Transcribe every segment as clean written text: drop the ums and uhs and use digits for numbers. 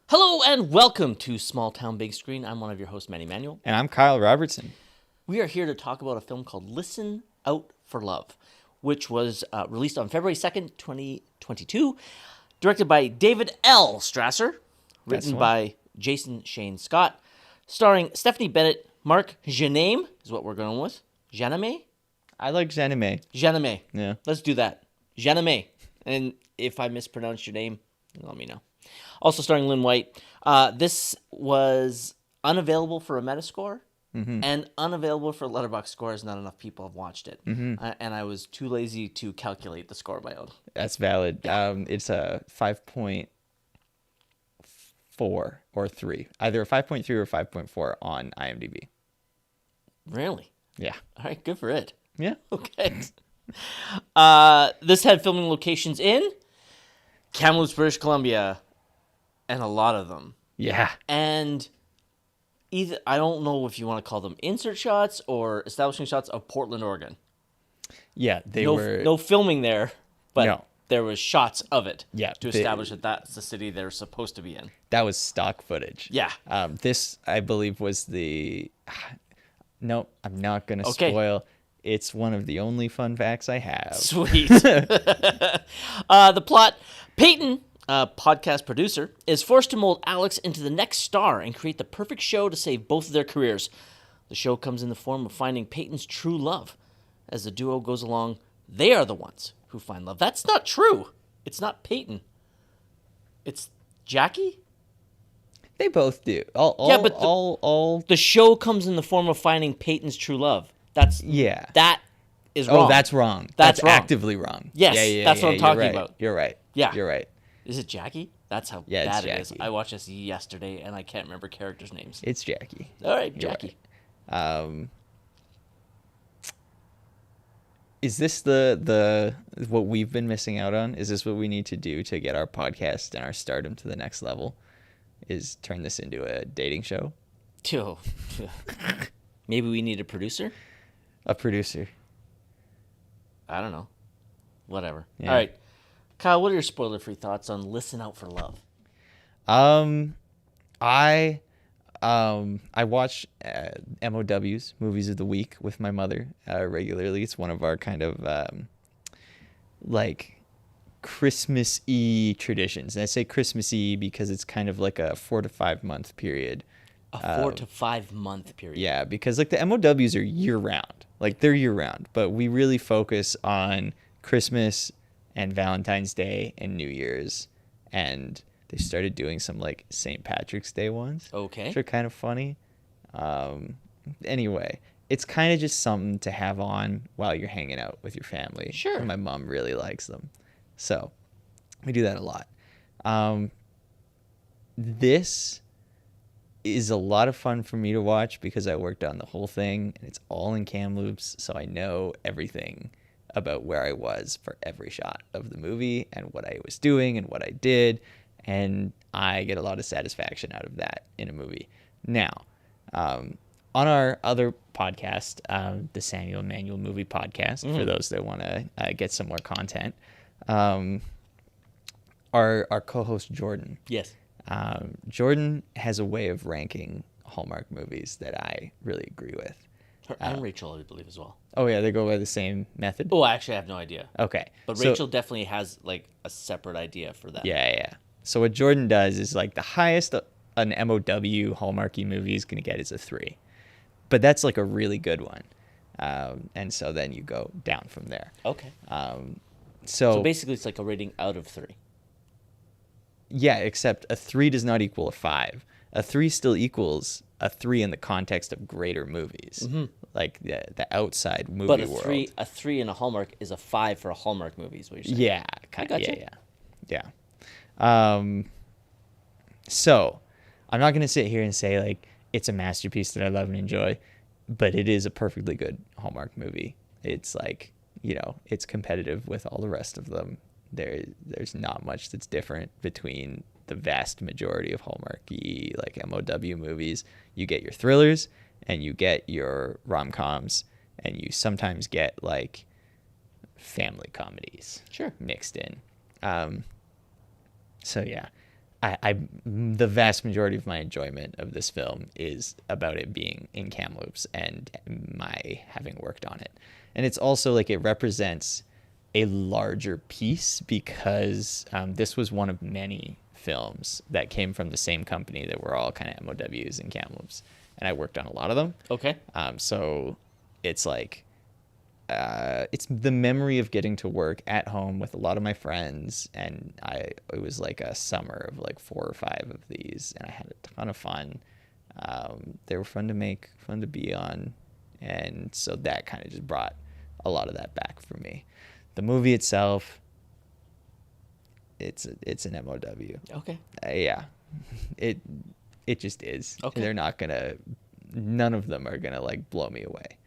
Hello and welcome to Small Town Big Screen. I'm one of your hosts, Manny Manuel. And I'm Kyle Robertson. We are here to talk about a film called Listen Out for Love, which was released on February 2nd, 2022, directed by David L. Strasser, written by Jason Shane Scott, starring Stephanie Bennett, Mark Janame is what we're going with. Janame? I like Janame. Janame. Yeah. Let's do that. Janame. And if I mispronounced your name, let me know. Also starring Lynn White. This was unavailable for a Metascore and unavailable for a Letterboxd score, as not enough people have watched it. And I was too lazy to calculate the score of my own. That's valid. Yeah. It's a 5.4 or 3. Either a 5.3 or 5.4 on IMDb. Really? Yeah. All right, good for it. Yeah. Okay. This had filming locations in Kamloops, British Columbia, and a lot of them. Yeah. And either, I don't know if you want to call them insert shots or establishing shots of Portland, Oregon. Yeah, were... No filming there, but no. There was shots of it to establish that that's the city they're supposed to be in. That was stock footage. Yeah. This, I believe, was the... No, I'm not going to spoil. It's one of the only fun facts I have. Sweet. The plot, Peyton, a podcast producer, is forced to mold Alex into the next star and create the perfect show to save both of their careers. The show comes in the form of finding Peyton's true love. As the duo goes along, they are the ones who find love. That's not true. It's not Peyton. It's Jackie? They both do. The show comes in the form of finding Peyton's true love. That is wrong. Oh, that's wrong. That's wrong. Actively wrong. Yes, that's what I'm talking about. You're right. Yeah. You're right. Is it Jackie? That's how it's bad Jackie. it is. I watched this yesterday, and I can't remember characters' names. It's Jackie. All right, Jackie. Right. Is this the what we've been missing out on? Is this what we need to do to get our podcast and our stardom to the next level? Is turn this into a dating show? Maybe we need a producer? A producer. I don't know. Whatever. Yeah. All right. Kyle, what are your spoiler-free thoughts on Listen Out for Love? I watch MOWs, Movies of the Week, with my mother regularly. It's one of our kind of like Christmas-y traditions. And I say Christmas-y because it's kind of like a 4 to 5 month period. A 4 to 5 month period. Yeah, because like the MOWs are year-round. Like they're year-round, but we really focus on Christmas and Valentine's Day and New Year's, and they started doing some like St. Patrick's Day ones. Okay. Which are kind of funny. Anyway, it's kind of just something to have on while you're hanging out with your family. Sure. And my mom really likes them. So we do that a lot. This is a lot of fun for me to watch because I worked on the whole thing, and it's all in Kamloops, so I know everything about where I was for every shot of the movie and what I was doing and what I did, and I get a lot of satisfaction out of that in a movie. Now, on our other podcast, the Samuel Emanuel Movie Podcast, for those that want to get some more content, our co-host Jordan. Yes. Jordan has a way of ranking Hallmark movies that I really agree with. Her and Rachel, I believe, as well. Oh, yeah, they go by the same method? Oh, actually, I have no idea. Okay. But Rachel definitely has, like, a separate idea for that. Yeah. So what Jordan does is, like, the highest an MOW Hallmarky movie is going to get is a 3. But that's, like, a really good one. And so then you go down from there. Okay. So basically, it's like a rating out of 3. Yeah, except a 3 does not equal a 5. A 3 still equals a 3 in the context of greater movies, like the outside movie world. But a 3 in a Hallmark is a 5 for a Hallmark movie, is what you're saying. Yeah, I gotcha. Yeah. So I'm not gonna sit here and say like it's a masterpiece that I love and enjoy, but it is a perfectly good Hallmark movie. It's like, you know, it's competitive with all the rest of them. There's not much that's different between the vast majority of Hallmarky like MOW movies. You get your thrillers and you get your rom-coms, and you sometimes get like family comedies Sure. mixed in. So yeah, I the vast majority of my enjoyment of this film is about it being in Kamloops and my having worked on it. And it's also like it represents a larger piece because this was one of many films that came from the same company that were all kind of MOWs in Kamloops. And I worked on a lot of them. Okay. So it's like, it's the memory of getting to work at home with a lot of my friends. And it was like a summer of like 4 or 5 of these. And I had a ton of fun. They were fun to make, fun to be on. And so that kind of just brought a lot of that back for me. The movie itself, it's an MOW. Okay. Yeah, it just is. Okay. They're not gonna. None of them are gonna like blow me away.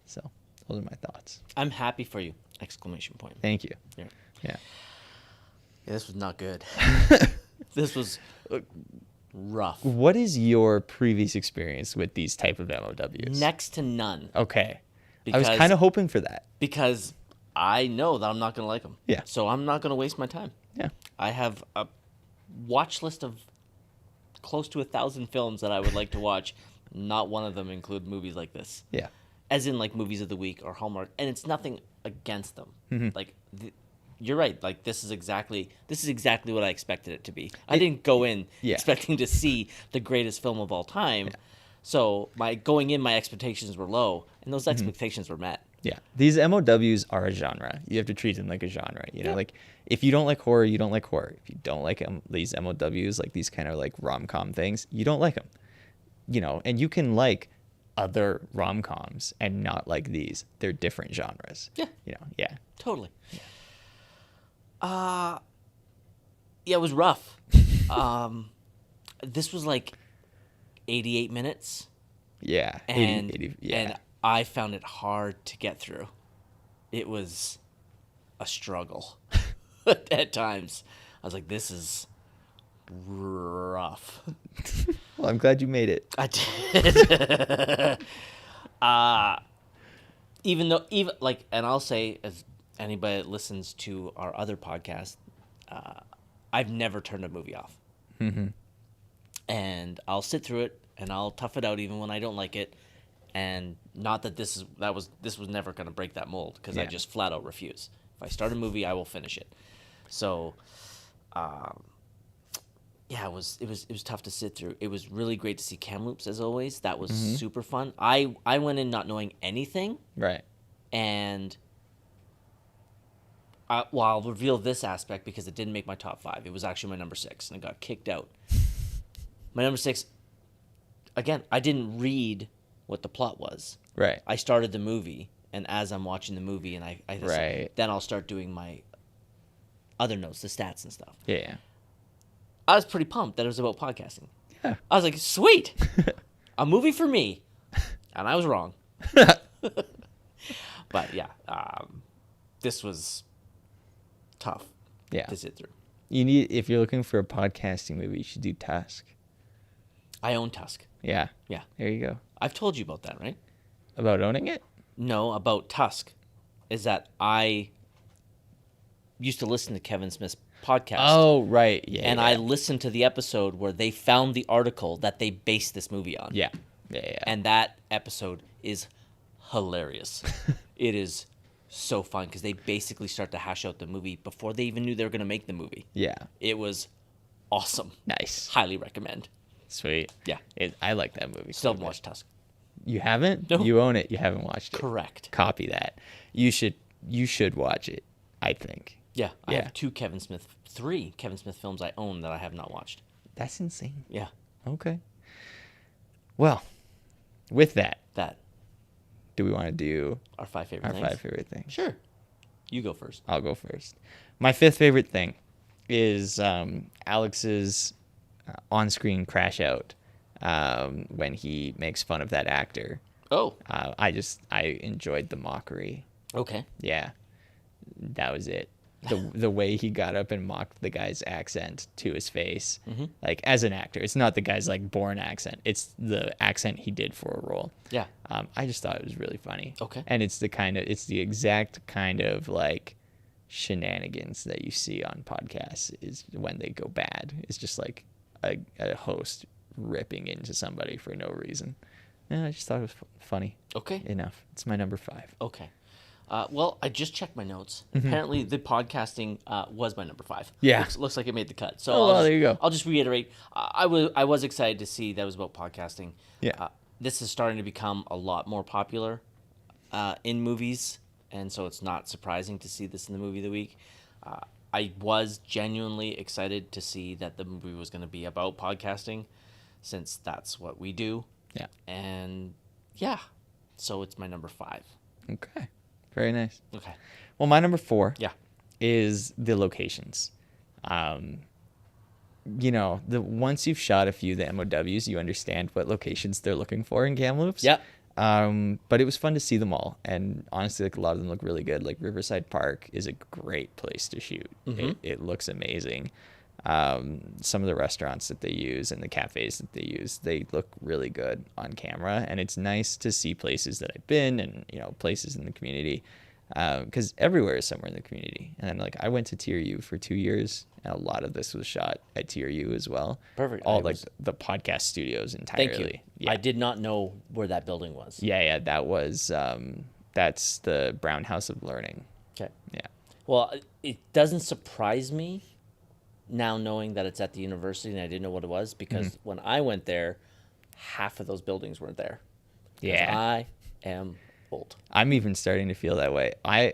So those are my thoughts. I'm happy for you! Exclamation point. Thank you. Yeah. Yeah. Yeah, this was not good. This was rough. What is your previous experience with these type of MOWs? Next to none. Okay. I Because, was kind of hoping for that. because I know that I'm not going to like them. Yeah. So I'm not going to waste my time. Yeah. I have a watch list of close to 1,000 films that I would like to watch. Not one of them include movies like this. Yeah. As in like movies of the week or Hallmark, and it's nothing against them. Mm-hmm. Like you're right. Like this is exactly what I expected it to be. I didn't go in Yeah. expecting to see the greatest film of all time. Yeah. So my expectations were low, and those expectations were met. Yeah. These MOWs are a genre. You have to treat them like a genre. You know, Yeah. like if you don't like horror, you don't like horror. If you don't like these MOWs, like these kind of like rom-com things, you don't like them. You know, and you can like other rom-coms and not like these. They're different genres. Yeah. You know, yeah. Totally. Yeah, it was rough. This was like 88 minutes. Yeah. And 80, yeah. and I found it hard to get through. It was a struggle at times. I was like, this is rough. Well, I'm glad you made it. I did. And I'll say, as anybody that listens to our other podcast, I've never turned a movie off. Mm-hmm. And I'll sit through it and I'll tough it out even when I don't like it. And not that this was never going to break that mold, because I Yeah. just flat out refuse. If I start a movie, I will finish it. So, yeah, it was tough to sit through. It was really great to see Kamloops, as always. That was super fun. I went in not knowing anything, Right. and I'll reveal this aspect because it didn't make my top 5. It was actually my number 6, and it got kicked out. My number 6, again, I didn't read what the plot was. Right. I started the movie, and as I'm watching the movie, and Right. then I'll start doing my other notes, the stats and stuff. Yeah. I was pretty pumped that it was about podcasting. Yeah. I was like, sweet, a movie for me, and I was wrong. But yeah, this was tough Yeah. to sit through. If you're looking for a podcasting movie, you should do Tusk. I own Tusk. Yeah. Yeah, There you go. I've told you about that, right? About owning it? No, about Tusk, is that I used to listen to Kevin Smith's podcast. Oh, right. Yeah. And yeah. I listened to the episode where they found the article that they based this movie on. Yeah. Yeah. And that episode is hilarious. It is so fun because they basically start to hash out the movie before they even knew they were going to make the movie. Yeah. It was awesome. Nice. Highly recommend. Sweet. Yeah. I like that movie. Still quite a haven't bit. watched Tusk. You haven't? No. You own it. You haven't watched it. Correct. Copy that. You should watch it, I think. Yeah. I Yeah. have 3 Kevin Smith films I own that I have not watched. That's insane. Yeah. Okay. Well, with that, That. do we want to do Our 5 favorite our things. 5 favorite things? Sure. You go first. I'll go first. My 5th favorite thing is Alex's on-screen crash out when he makes fun of that actor. Oh. I enjoyed the mockery. Okay. Yeah, that was it. the way he got up and mocked the guy's accent to his face, Mm-hmm. like as an actor. It's not the guy's like born accent. It's the accent he did for a role. Yeah. I just thought it was really funny. Okay. And it's the exact kind of like shenanigans that you see on podcasts is when they go bad. It's just like a host ripping into somebody for no reason. Yeah, I just thought it was funny. Okay. Enough. It's my number 5. Okay. Well, I just checked my notes. Mm-hmm. Apparently, the podcasting was my number 5. Yeah. Looks like it made the cut. So Oh, well, there you go. I'll just reiterate. I was excited to see that it was about podcasting. Yeah. This is starting to become a lot more popular in movies, and so it's not surprising to see this in the movie of the week. I was genuinely excited to see that the movie was going to be about podcasting, since that's what we do. Yeah. And yeah, so it's my number 5. Okay. Very nice. Okay. Well, my number 4 Yeah. is the locations. Once you've shot a few of the MOWs, you understand what locations they're looking for in Kamloops. Yeah. But it was fun to see them all, and honestly, like a lot of them look really good. Like Riverside Park is a great place to shoot. Mm-hmm. It looks amazing. Some of the restaurants that they use and the cafes that they use, they look really good on camera, and it's nice to see places that I've been and places in the community, because everywhere is somewhere in the community. And then like I went to TRU for 2 years, and a lot of this was shot at TRU as well. Perfect. All the podcast studios entirely. Thank you. Yeah. I did not know where that building was. Yeah, that was that's the Brown House of Learning. Okay. Yeah. Well, it doesn't surprise me now knowing that it's at the university, and I didn't know what it was, because when I went there, half of those buildings weren't there. Yeah. I am old. I'm even starting to feel that way. I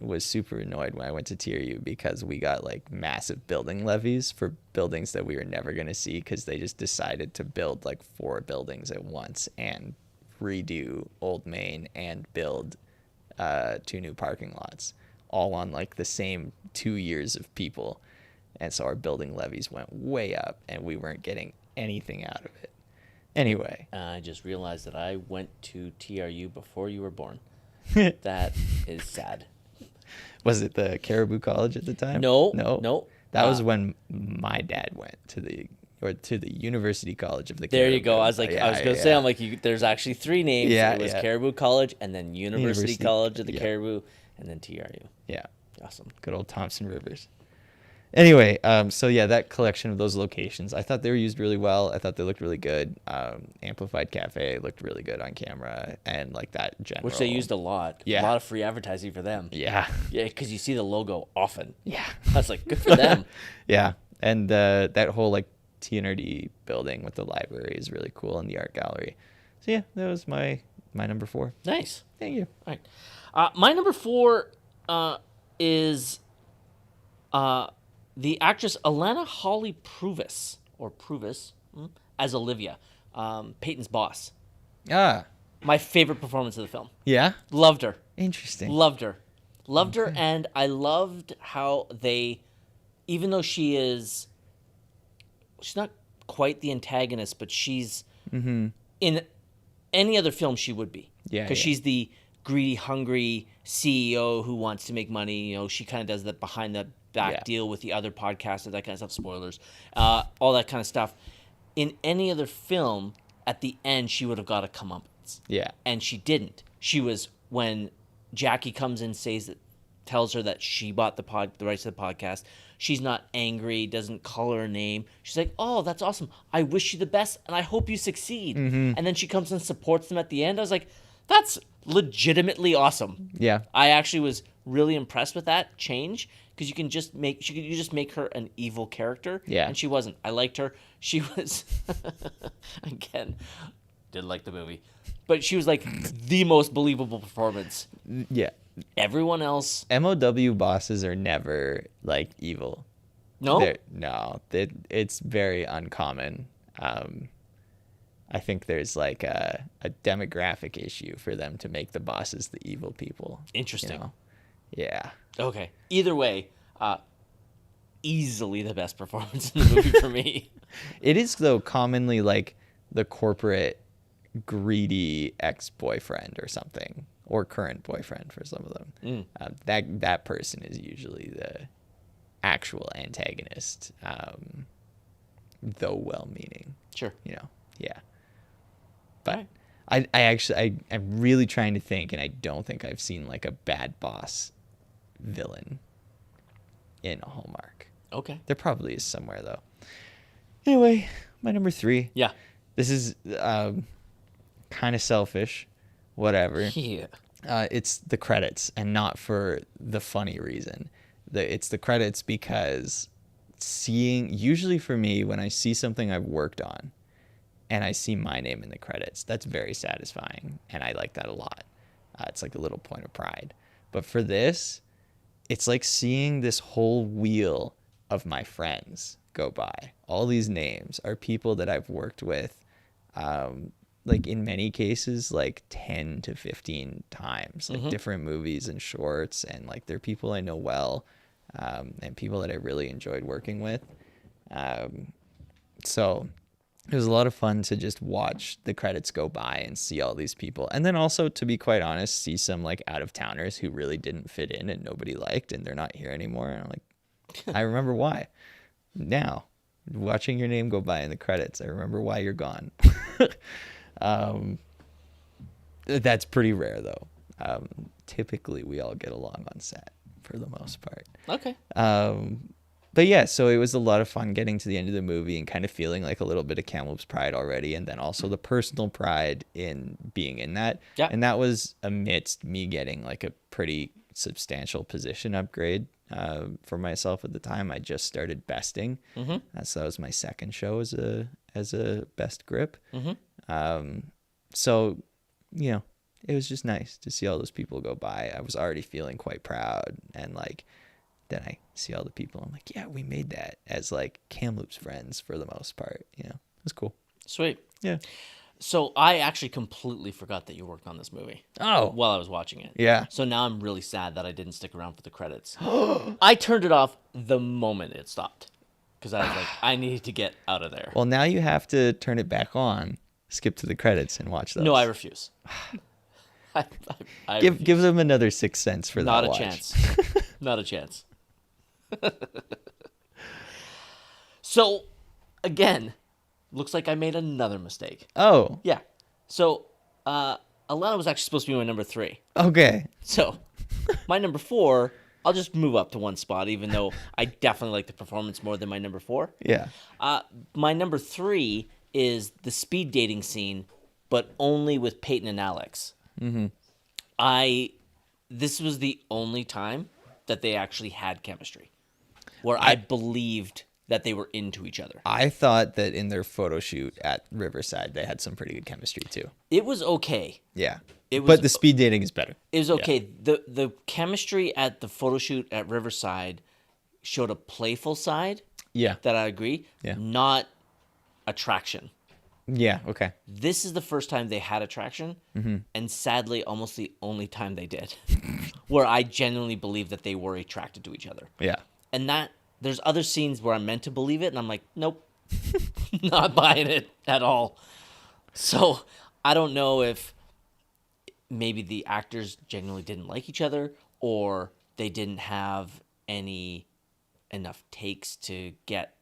was super annoyed when I went to TRU because we got like massive building levies for buildings that we were never going to see, because they just decided to build like 4 buildings at once and redo Old Main and build 2 new parking lots, all on like the same 2 years of people. And so our building levies went way up, and we weren't getting anything out of it. Anyway. I just realized that I went to TRU before you were born. That is sad. Was it the Caribou College at the time? No. That was when my dad went to the University College of the There Caribou. you go. I was like, I was going to say, I'm like, there's actually 3 names. Yeah, It was yeah. Caribou College, and then University College of the yeah. Caribou, and then TRU. Yeah. Awesome. Good old Thompson Rivers. Anyway, so yeah, that collection of those locations, I thought they were used really well. I thought they looked really good. Amplified Cafe looked really good on camera, and like that general. Which they used a lot. Yeah. A lot of free advertising for them. Yeah. Yeah, because you see the logo often. Yeah. I was like, good for them. Yeah. And that whole like TNRD building with the library is really cool, and the art gallery. So yeah, that was my number 4. Nice. Thank you. All right. My number 4 is the actress Alana Holly Pruvis as Olivia, Peyton's boss. Ah. My favorite performance of the film. Yeah. Loved her. Interesting. Loved her, and I loved how they, even though she's not quite the antagonist, but she's in any other film she would be. Yeah. Because she's the greedy, hungry CEO who wants to make money. She kind of does the behind the back deal with the other podcasters, that kind of stuff. Spoilers, all that kind of stuff. In any other film, at the end, she would have got a comeuppance. Yeah. And she didn't. She was, when Jackie comes in, tells her that she bought the rights to the podcast, she's not angry, doesn't call her a name. She's like, oh, that's awesome. I wish you the best, and I hope you succeed. And then she comes and supports them at the end. I was like, that's legitimately awesome. Yeah. I actually was really impressed with that change, because you just make her an evil character. Yeah. And she wasn't. I liked her. She was again, did like the movie, but she was like the most believable performance. Yeah. Everyone else, MOW bosses are never like evil. no. It's very uncommon. I think there's like a demographic issue for them to make the bosses the evil people. Interesting. Yeah. Okay. Either way, easily the best performance in the movie for me. It is, though, commonly like the corporate greedy ex-boyfriend or something, or current boyfriend for some of them. That person is usually the actual antagonist, though well-meaning. Sure. Yeah. But Right. I'm really trying to think, and I don't think I've seen like a bad boss villain in a Hallmark. Okay. There probably is somewhere though. Anyway, my number 3. Yeah. This is kind of selfish. Whatever. Yeah. It's the credits, and not for the funny reason. It's the credits because usually for me, when I see something I've worked on and I see my name in the credits, that's very satisfying, and I like that a lot. It's like a little point of pride. But for this, it's like seeing this whole wheel of my friends go by. All these names are people that I've worked with, like in many cases, like 10 to 15 times, like different movies and shorts, and like they're people I know well, and people that I really enjoyed working with. So it was a lot of fun to just watch the credits go by and see all these people. And then also, to be quite honest, see some like out of towners who really didn't fit in and nobody liked, and they're not here anymore. And I'm like, I remember why. Now, watching your name go by in the credits, I remember why you're gone. That's pretty rare though. Typically we all get along on set for the most part. Okay. But yeah, so it was a lot of fun getting to the end of the movie and kind of feeling like a little bit of Kamloops pride already, and then also the personal pride in being in that. Yeah. And that was amidst me getting like a pretty substantial position upgrade for myself at the time. I just started besting. So that was my second show as a best grip. So, it was just nice to see all those people go by. I was already feeling quite proud, and like then I see all the people. I'm like, yeah, we made that as like Kamloops friends for the most part. It was cool. Sweet. Yeah. So I actually completely forgot that you worked on this movie. Oh. While I was watching it. Yeah. So now I'm really sad that I didn't stick around for the credits. I turned it off the moment it stopped, because I was like, I need to get out of there. Well, now you have to turn it back on, skip to the credits, and watch those. No, I refuse. I Give them another 6 cents for Not that a watch. chance. Not a chance. So, again, looks like I made another mistake. Oh, Yeah. So, Alana was actually supposed to be my number 3. okay. So, my number 4, I'll just move up to one spot, even though I definitely like the performance more than my number 4. Yeah. My number 3 is the speed dating scene, but only with Peyton and Alex. This was the only time that they actually had chemistry, where I believed that they were into each other. I thought that in their photo shoot at Riverside, they had some pretty good chemistry too. It was okay. Yeah. It was, But the speed dating is better. It was okay. Yeah. The chemistry at the photo shoot at Riverside showed a playful side. Yeah. That I agree. Yeah. Not attraction. Yeah, okay. This is the first time they had attraction, and sadly, almost the only time they did, where I genuinely believe that they were attracted to each other. Yeah. And that there's other scenes where I'm meant to believe it, and I'm like, nope, not buying it at all. So I don't know if maybe the actors genuinely didn't like each other, or they didn't have enough takes to get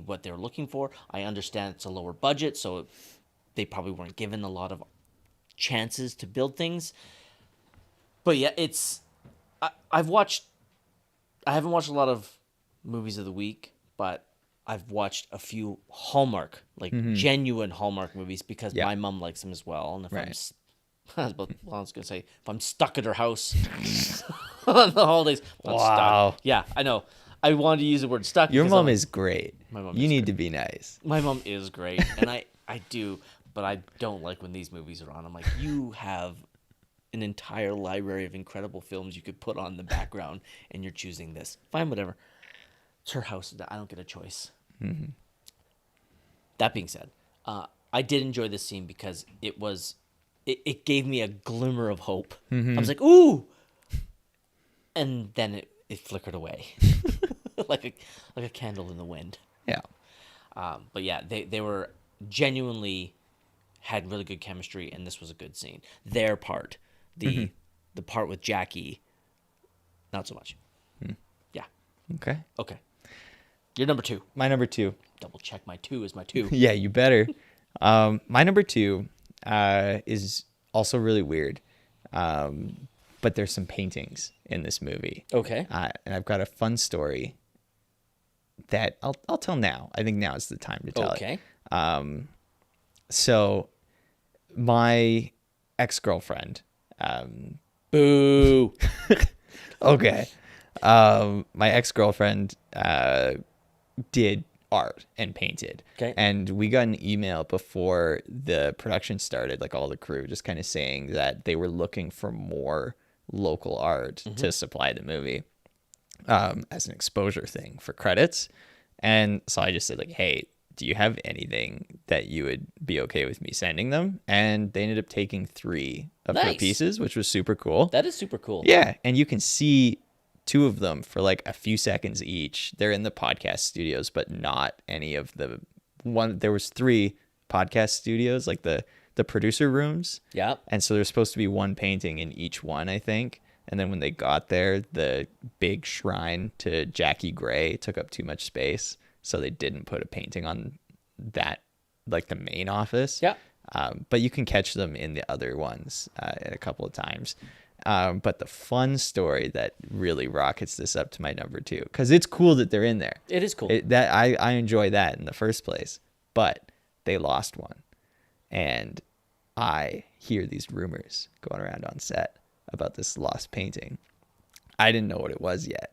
what they were looking for. I understand it's a lower budget, so they probably weren't given a lot of chances to build things. But yeah, I haven't watched a lot of movies of the week, but I've watched a few Hallmark, genuine Hallmark movies, because my mom likes them as well. And if I was gonna say, if I'm stuck at her house on the holidays, I'm stuck. Yeah, I know. I wanted to use the word stuck. Your mom is great. My mom you is need great. to be nice. My mom is great, and I do, but I don't like when these movies are on. I'm like, you have an entire library of incredible films you could put on the background, and you're choosing this. Fine, whatever. It's her house. I don't get a choice. That being said, I did enjoy this scene because it gave me a glimmer of hope. I was like, ooh! And then it flickered away. like a candle in the wind. Yeah. But yeah, they were genuinely had really good chemistry, and this was a good scene. Their part, the the part with Jackie, not so much. Yeah. Okay. Okay. You're number 2. My number 2. Double check my 2 is my 2. Yeah, you better. My number 2 is also really weird. But there's some paintings in this movie. Okay. And I've got a fun story that I'll tell now. I think now is the time to tell it. Okay. So my ex-girlfriend, Boo. okay. My ex-girlfriend did art and painted. Okay. And we got an email before the production started, like all the crew, just kind of saying that they were looking for more local art to supply the movie as an exposure thing for credits. And so I just said, like, hey, do you have anything that you would be okay with me sending them? And they ended up taking 3 of her pieces, which was super cool. That is super cool. Yeah. And you can see 2 of them for like a few seconds each. They're in the podcast studios, but not any of the one. There was 3 podcast studios, like the producer rooms. Yeah. And so there's supposed to be 1 painting in each one, I think. And then when they got there, the big shrine to Jackie Gray took up too much space. So they didn't put a painting on that, like the main office. Yeah. But you can catch them in the other ones a couple of times. But the fun story that really rockets this up to my number 2, because it's cool that they're in there. It is cool. That I enjoy that in the first place. But they lost one. And I hear these rumors going around on set about this lost painting. I didn't know what it was yet.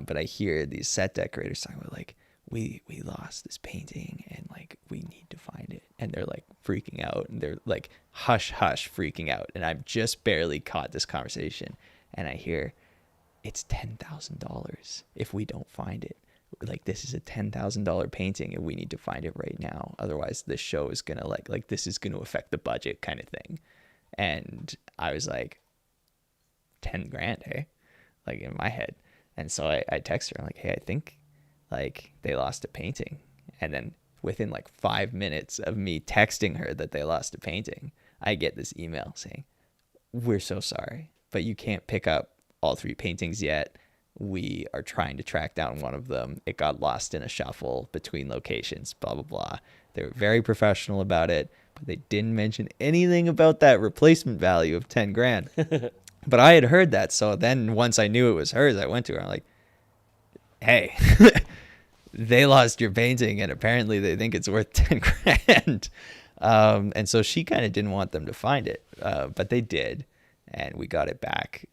But I hear these set decorators talking about, like, we lost this painting and, like, we need to find it. And they're, like, freaking out. And they're, like, hush, hush, freaking out. And I've just barely caught this conversation. And I hear, it's $10,000 if we don't find it. Like, this is a $10,000 painting and we need to find it right now. Otherwise, this show is going to, like, this is going to affect the budget kind of thing. And I was like, 10 grand, hey? Like, in my head. And so I text her, I'm like, hey, I think, like, they lost a painting. And then within, like, 5 minutes of me texting her that they lost a painting, I get this email saying, we're so sorry, but you can't pick up all 3 paintings yet. We are trying to track down one of them. It got lost in a shuffle between locations, blah, blah, blah. They were very professional about it, but they didn't mention anything about that replacement value of 10 grand. But I had heard that. So then once I knew it was hers, I went to her. I'm like, hey, they lost your painting and apparently they think it's worth 10 grand. And so she kind of didn't want them to find it, but they did. And we got it back.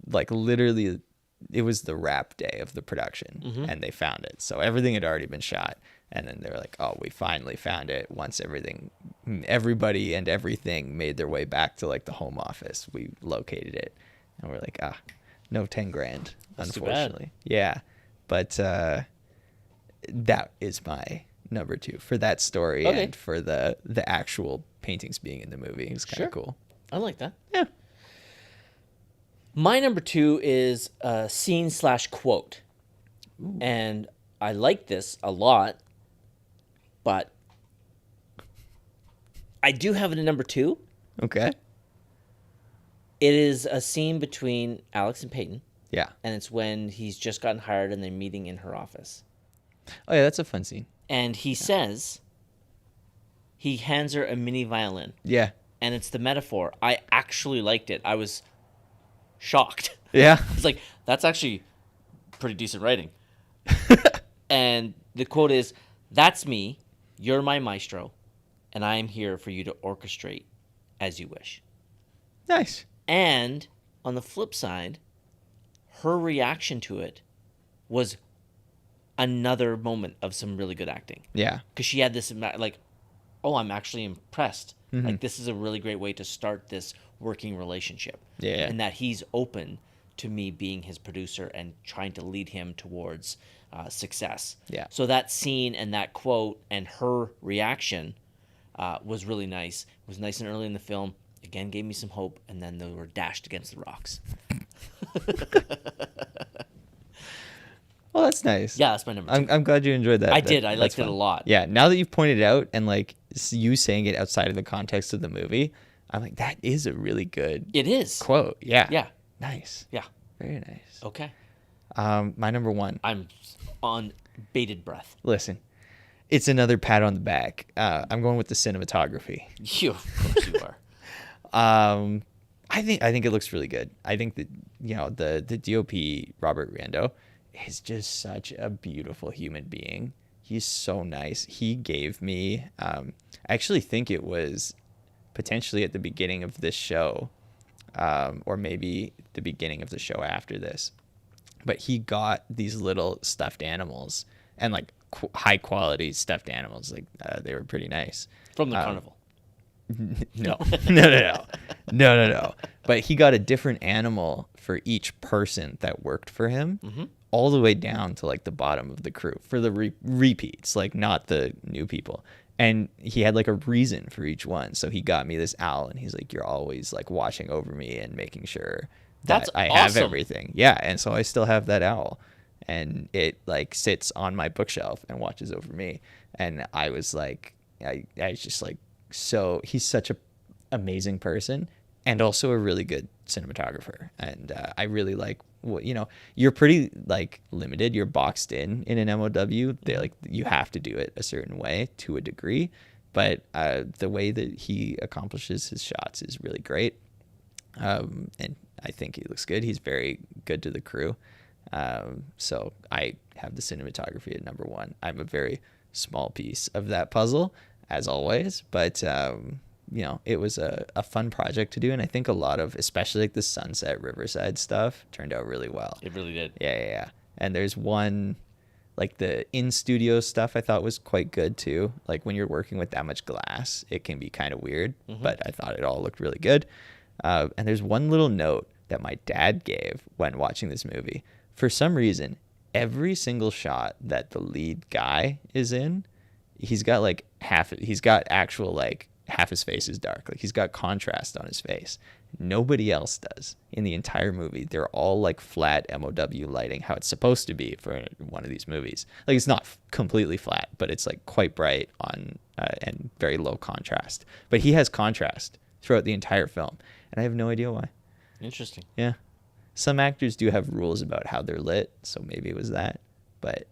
Like, literally, it was the wrap day of the production and they found it. So everything had already been shot. And then they were like, oh, we finally found it. Once everybody and everything made their way back to, like, the home office, we located it. And we're like, no 10 grand, That's unfortunately. Yeah. But that is my number 2 for that story and for the actual paintings being in the movie. It's kind of cool. I like that. Yeah. My number 2 is a scene/quote. Ooh. And I like this a lot, but I do have it in number 2. Okay. It is a scene between Alex and Peyton. Yeah. And it's when he's just gotten hired and they're meeting in her office. Oh, yeah, that's a fun scene. And he says, he hands her a mini violin. Yeah. And it's the metaphor. I actually liked it. I was shocked. Yeah. It's like, that's actually pretty decent writing. And the quote is, that's me, you're my maestro, and I am here for you to orchestrate as you wish. Nice. And on the flip side, her reaction to it was another moment of some really good acting. Yeah. Because she had this, like, oh, I'm actually impressed. Mm-hmm. Like, this is a really great way to start this working relationship. Yeah. And that he's open to me being his producer and trying to lead him towards success. Yeah. So that scene and that quote and her reaction was really nice. It was nice and early in the film. Again, gave me some hope, and then they were dashed against the rocks. Well, that's nice. Yeah, that's my number 2. I'm glad you enjoyed that. I did. I liked it a lot. Yeah. Now that you've pointed it out and, like, you saying it outside of the context of the movie, I'm like, that is a really good It is. quote. Yeah. Yeah. Nice. Yeah. Very nice. Okay. My number one. I'm on bated breath. Listen, it's another pat on the back. I'm going with the cinematography. Of course you are. I think it looks really good. I think that, the DOP, Robert Rando, is just such a beautiful human being. He's so nice. He gave me, I actually think it was potentially at the beginning of this show, or maybe the beginning of the show after this, but he got these little stuffed animals, and like high quality stuffed animals. Like they were pretty nice. From the carnival. No. But he got a different animal for each person that worked for him, all the way down to like the bottom of the crew for the repeats, like not the new people. And he had like a reason for each one. So he got me this owl, and he's like, you're always like watching over me and making sure that I have awesome. everything. Yeah. And so I still have that owl, and it like sits on my bookshelf and watches over me. And I was like, I was just like, so he's such a amazing person, and also a really good cinematographer. And I really like you're pretty like limited. You're boxed in an MOW. They like, you have to do it a certain way to a degree, but the way that he accomplishes his shots is really great. And I think he looks good. He's very good to the crew. So I have the cinematography at number one. I'm a very small piece of that puzzle, as always, but it was a fun project to do, and I think a lot of, especially like the Sunset Riverside stuff, turned out really well. It really did. Yeah. And there's one, like the in-studio stuff I thought was quite good too. Like when you're working with that much glass, it can be kind of weird, but I thought it all looked really good. And there's one little note that my dad gave when watching this movie. For some reason, every single shot that the lead guy is in, he's got like half his face is dark. Like he's got contrast on his face. Nobody else does in the entire movie. They're all like flat MOW lighting, how it's supposed to be for one of these movies. Like it's not completely flat, but it's like quite bright on and very low contrast. But he has contrast throughout the entire film, and I have no idea why. Interesting. Yeah. Some actors do have rules about how they're lit, so maybe it was that. But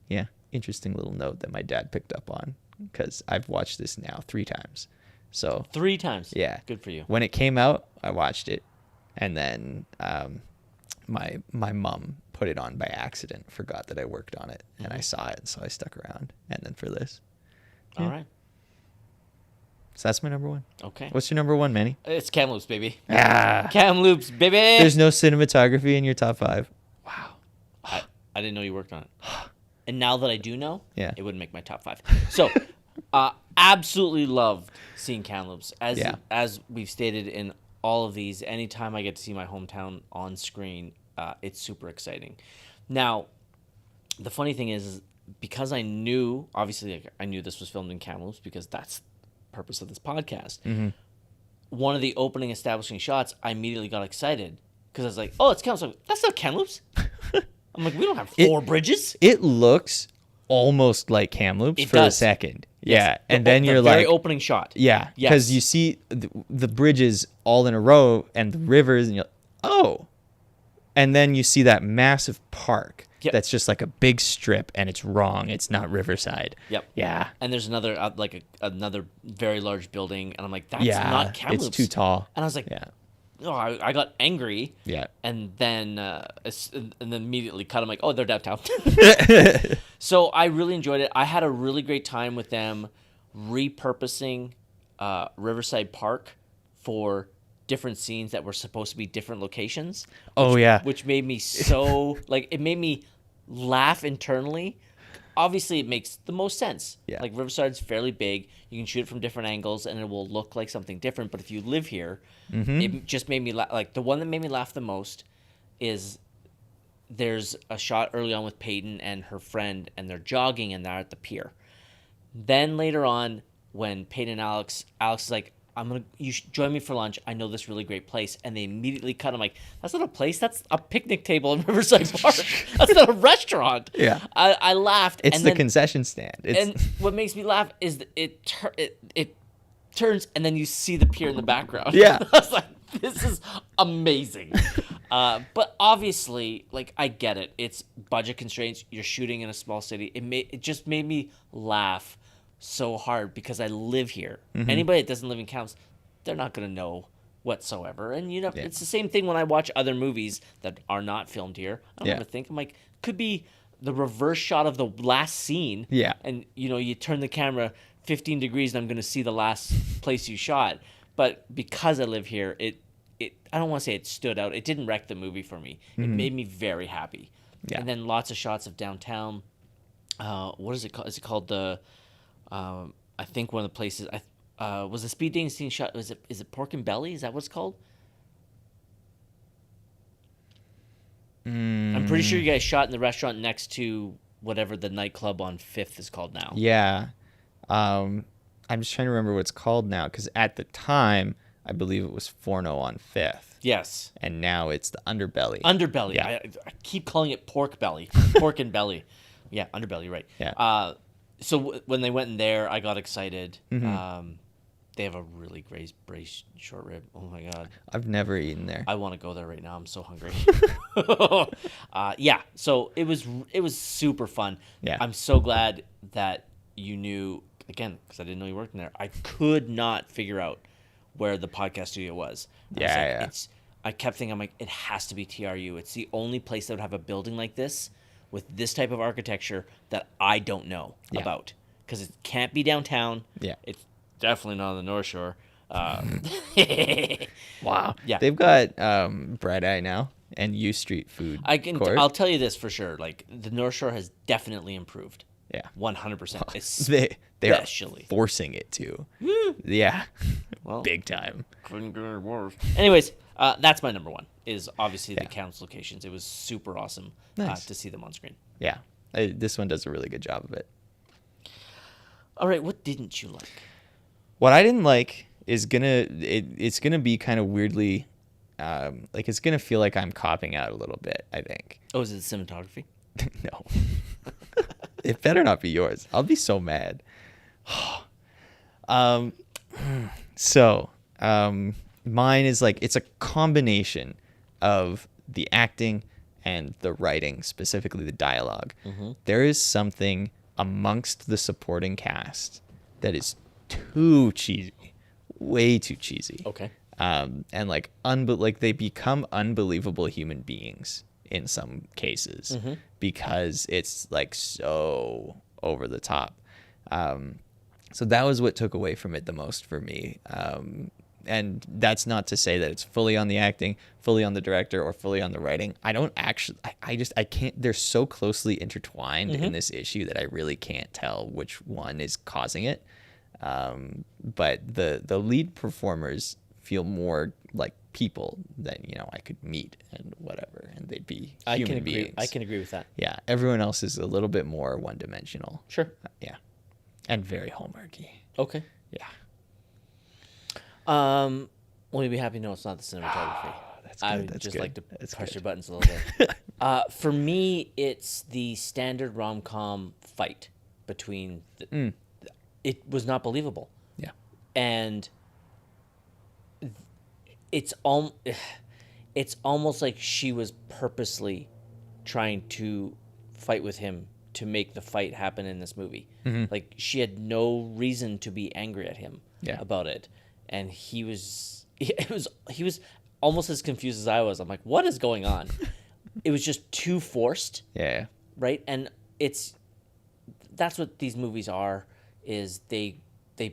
yeah, interesting little note that my dad picked up on, because I've watched this now 3 times. So 3 times. Yeah. Good for you. When it came out, I watched it, and then my mom put it on by accident, forgot that I worked on it, and I saw it, so I stuck around. And then for this. All right. So that's my number one. Okay. What's your number one, Manny? It's Kamloops, baby. Ah. Kamloops, baby. There's no cinematography in your top 5. Wow. I didn't know you worked on it. And now that I do know, Yeah. it wouldn't make my top 5. So, absolutely loved seeing Kamloops. As we've stated in all of these, anytime I get to see my hometown on screen, it's super exciting. Now, the funny thing is because I knew, obviously, I knew this was filmed in Kamloops because that's the purpose of this podcast. Mm-hmm. One of the opening establishing shots, I immediately got excited because I was like, oh, it's Kamloops. Like, that's not Kamloops. I'm like, we don't have 4 bridges. It looks almost like Kamloops for a second. Yes. Yeah. And then you're like, very opening shot. Yeah. Because you see the bridges all in a row and the rivers, and you're like, oh. And then you see that massive park that's just like a big strip, and it's wrong. It's not Riverside. Yep. Yeah. And there's another another very large building, and I'm like, that's not Kamloops. It's too tall. And I was like, I got angry. Yeah. And then immediately cut. I'm like, oh, they're downtown. So I really enjoyed it. I had a really great time with them repurposing Riverside Park for different scenes that were supposed to be different locations. Which made me so it made me laugh internally. Obviously, it makes the most sense. Yeah. Like Riverside's fairly big. You can shoot it from different angles, and it will look like something different. But if you live here, it just made me laugh. Like the one that made me laugh the most is there's a shot early on with Peyton and her friend, and they're jogging, and they're at the pier. Then later on, when Peyton and Alex is like, you should join me for lunch. I know this really great place. And they immediately cut. I'm like, that's not a place. That's a picnic table in Riverside Park. That's not a restaurant. Yeah. I laughed. It's the concession stand. And what makes me laugh is that it turns, and then you see the pier in the background. Yeah. I was like, this is amazing. But obviously, like, I get it. It's budget constraints. You're shooting in a small city. It just made me laugh so hard because I live here. Anybody that doesn't live in Kamloops, they're not going to know whatsoever. And, it's the same thing when I watch other movies that are not filmed here. I don't ever think, I'm like, could be the reverse shot of the last scene. Yeah. And, you turn the camera 15 degrees and I'm going to see the last place you shot. But because I live here, I don't want to say it stood out. It didn't wreck the movie for me. It made me very happy. Yeah. And then lots of shots of downtown. What is it called? Is it called the? I think one of the places. Was the speed dating scene shot? Is it Pork and Belly? Is that what it's called? I'm pretty sure you guys shot in the restaurant next to whatever the nightclub on 5th is called now. Yeah. I'm just trying to remember what it's called now, because at the time, I believe it was Forno on 5th. Yes. And now it's the Underbelly. Underbelly. Yeah. I keep calling it Pork Belly. Pork and Belly. Yeah, Underbelly, right. Yeah. So when they went in there, I got excited. They have a really great braised short rib. Oh, my God. I've never eaten there. I want to go there right now. I'm so hungry. So it was super fun. Yeah. I'm so glad that you knew, again, because I didn't know you worked in there. I could not figure out where the podcast studio was. I kept thinking, I'm like, it has to be TRU. It's the only place that would have a building like this with this type of architecture that I don't know about. Because it can't be downtown. Yeah. It's definitely not on the North Shore. Wow. Yeah. They've got Bright Eye now and U Street food court. I'll tell you this for sure. Like, the North Shore has definitely improved. Yeah. 100%. They are Especially. forcing it to. Yeah. Well, big time. couldn't get any worse. Anyways, that's my number one, is obviously the Kamloops locations. It was super awesome to see them on screen. Yeah. This one does a really good job of it. All right, what didn't you like? What I didn't like is it's gonna be kind of weirdly, like, it's gonna feel like I'm copping out a little bit, I think. Oh, is it cinematography? No. It better not be yours. I'll be so mad. Mine is like, it's a combination of the acting and the writing, specifically the dialogue. There is something amongst the supporting cast that is too cheesy, way too cheesy. Okay. And like they become unbelievable human beings in some cases because it's like so over the top. So that was what took away from it the most for me. And that's not to say that it's fully on the acting, fully on the director, or fully on the writing. I can't, they're so closely intertwined in this issue that I really can't tell which one is causing it. But the lead performers feel more like people that, I could meet and whatever, and they'd be human beings. I can agree with that. Yeah. Everyone else is a little bit more one-dimensional. Sure. Yeah. And very Hallmarky. Okay. Yeah. Well, you'd be happy to know it's not the cinematography. That's good. I would That's just good. like to That's press good. your buttons a little bit. For me, it's the standard rom-com fight between. It was not believable. Yeah. And it's almost like she was purposely trying to fight with him to make the fight happen in this movie. Like, she had no reason to be angry at him about it. And he was almost as confused as I was. I'm like, what is going on? It was just too forced. Yeah. Right? And that's what these movies are, is they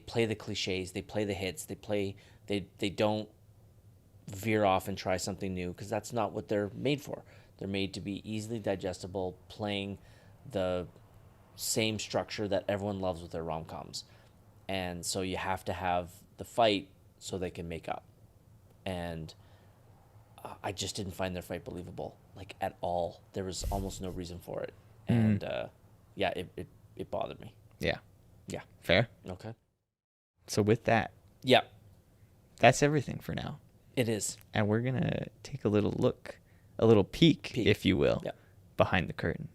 play the cliches, they play the hits, they don't veer off and try something new, because that's not what they're made for. They're made to be easily digestible, playing the same structure that everyone loves with their rom-coms. And so you have to have the fight so they can make up. And I just didn't find their fight believable, like, at all. There was almost no reason for it. And it bothered me. Yeah. Yeah. Fair. Okay. So with that, Yeah, that's everything for now. it is. And we're going to take a little peek, if you will, Yep. behind the curtain.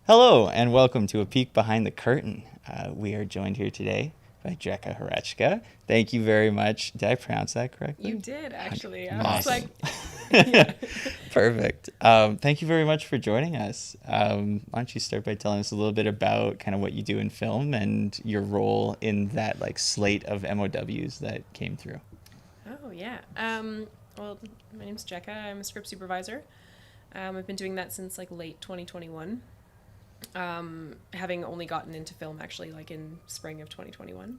Hello, and welcome to A Peek Behind the Curtain. We are joined here today by Jecca Hrechka. Thank you very much. Did I pronounce that correctly? You did, actually. I Nice. was like, yeah. Perfect. Thank you very much for joining us. Why don't you start by telling us a little bit about kind of what you do in film and your role in that like slate of MOWs that came through? Oh, yeah. Well, my name's Jecca. I'm a script supervisor. I've been doing that since like late 2021. Having only gotten into film actually like in spring of 2021.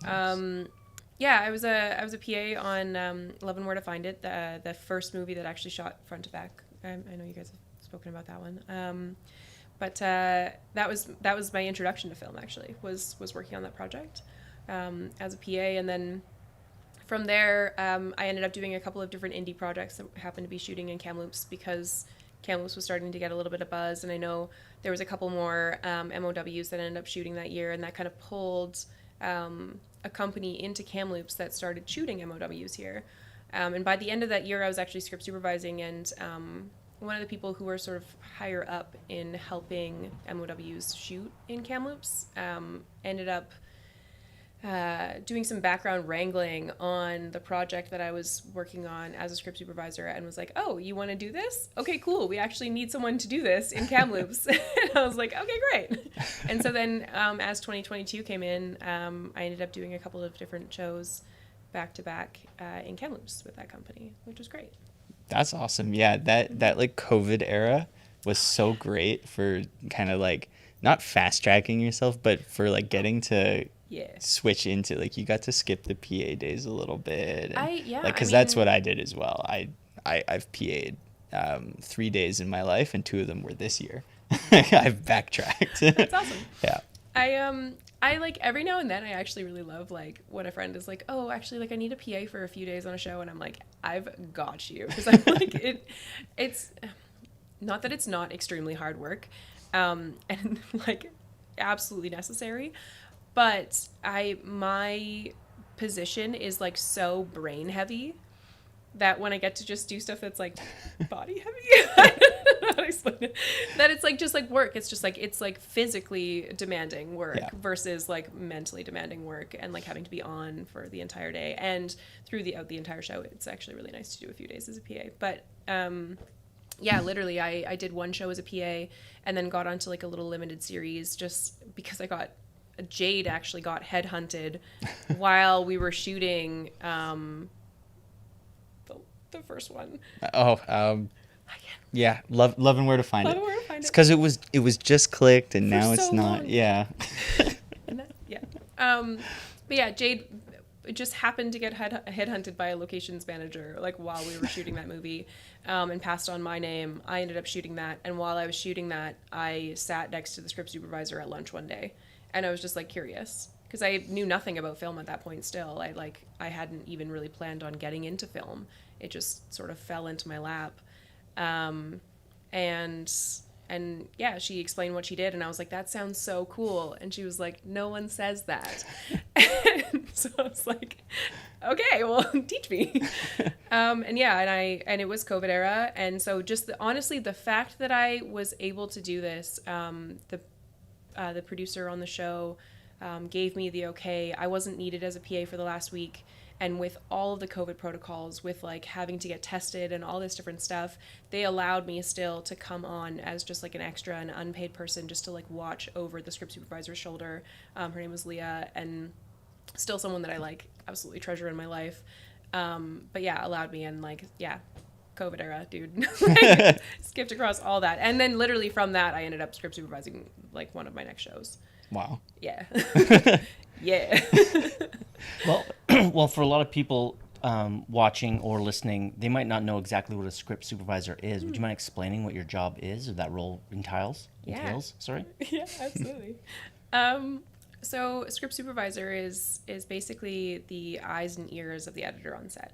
Nice. Yeah, I was a PA on Love and Where to Find It, the first movie that actually shot front to back. I know you guys have spoken about that one. But that was my introduction to film actually, was working on that project as a PA. And then from there, I ended up doing a couple of different indie projects that happened to be shooting in Kamloops because Kamloops was starting to get a little bit of buzz, and I know there was a couple more MOWs that ended up shooting that year, and that kind of pulled a company into Kamloops that started shooting MOWs here. And by the end of that year, I was actually script supervising, and one of the people who were sort of higher up in helping MOWs shoot in Kamloops ended up doing some background wrangling on the project that I was working on as a script supervisor, and was like, oh, you want to do this? Okay, cool. We actually need someone to do this in Kamloops. And I was like, okay, great. And so then as 2022 came in, I ended up doing a couple of different shows back to back in Kamloops with that company, which was great. That's awesome. Yeah, that like COVID era was so great for kind of like not fast tracking yourself, but for like getting to switch into like you got to skip the PA days a little bit. And, because that's what I did as well. I've PA'd 3 days in my life, and 2 of them were this year. I've backtracked. That's awesome. Yeah. I like every now and then I actually really love like when a friend is like, oh, actually like I need a PA for a few days on a show, and I'm like, I've got you, because I'm like it's not that it's not extremely hard work, and like absolutely necessary, but my position is like so brain heavy that when I get to just do stuff that's like body heavy, I don't know how to explain it, that it's like just like work. It's just like, it's like physically demanding work versus like mentally demanding work, and like having to be on for the entire day and throughout the entire show. It's actually really nice to do a few days as a PA. But yeah, literally I did one show as a PA and then got onto like a little limited series just because Jade actually got headhunted while we were shooting the first one. Yeah, love and Where to Find It. Where to Find It's It. because it was just clicked, and For now it's so not. long. Yeah. But yeah, Jade just happened to get headhunted by a locations manager like while we were shooting that movie, and passed on my name. I ended up shooting that, and while I was shooting that, I sat next to the script supervisor at lunch one day, and I was just like curious because I knew nothing about film at that point. Still, I hadn't even really planned on getting into film. It just sort of fell into my lap. And yeah, she explained what she did, and I was like, that sounds so cool. And she was like, no one says that. And so I was like, okay, well, teach me. And it was COVID era. And so just honestly, the fact that I was able to do this, the producer on the show gave me the okay. I wasn't needed as a PA for the last week. And with all of the COVID protocols, with like having to get tested and all this different stuff, they allowed me still to come on as just like an extra, an unpaid person, just to like watch over the script supervisor's shoulder. Her name was Leah, and still someone that I like absolutely treasure in my life. But yeah, allowed me, and like, yeah, COVID era, dude. Like, skipped across all that. And then literally from that, I ended up script supervising like one of my next shows. Wow. Yeah. Yeah. Well, for a lot of people watching or listening, they might not know exactly what a script supervisor is. Would you mind explaining what your job is, or that role entails? Yeah. Sorry. Yeah, absolutely. So a script supervisor is basically the eyes and ears of the editor on set.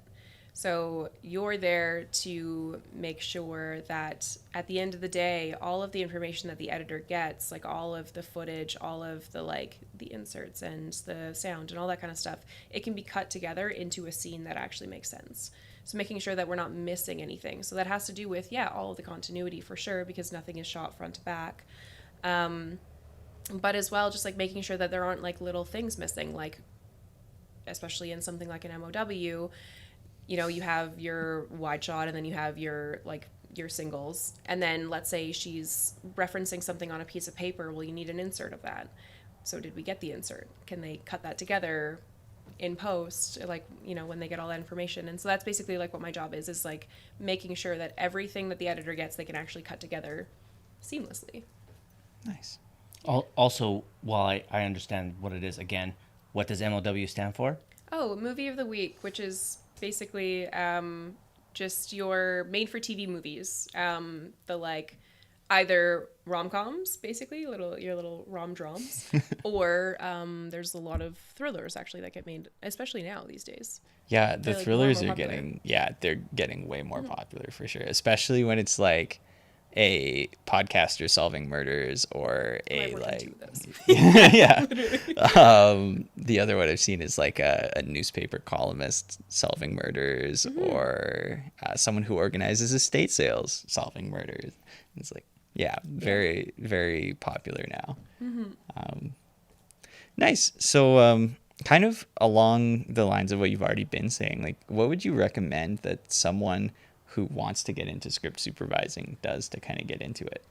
So you're there to make sure that at the end of the day, all of the information that the editor gets, like all of the footage, all of the like the inserts and the sound and all that kind of stuff, it can be cut together into a scene that actually makes sense. So making sure that we're not missing anything. So that has to do with, all of the continuity for sure, because nothing is shot front to back. But as well, just like making sure that there aren't like little things missing, like especially in something like an MOW, you know, you have your wide shot and then you have your like your singles, and then let's say she's referencing something on a piece of paper. Well, you need an insert of that. So did we get the insert? Can they cut that together in post, like, you know, when they get all that information? And so that's basically like what my job is like making sure that everything that the editor gets, they can actually cut together seamlessly. Nice. Also, while I understand what it is, again, what does MLW stand for? Oh, movie of the week, which is basically just your made-for-TV movies. The like either rom-coms, basically, your little rom-droms, or there's a lot of thrillers actually that get made, especially now these days. Yeah, the They're, thrillers more are popular. they're getting way more popular for sure, especially when it's like a podcaster solving murders or I a work in like two of those. yeah. The other one I've seen is like a newspaper columnist solving murders, or someone who organizes estate sales solving murders. It's like, very, very popular now. Nice. So kind of along the lines of what you've already been saying, like what would you recommend that someone who wants to get into script supervising does to kind of get into it?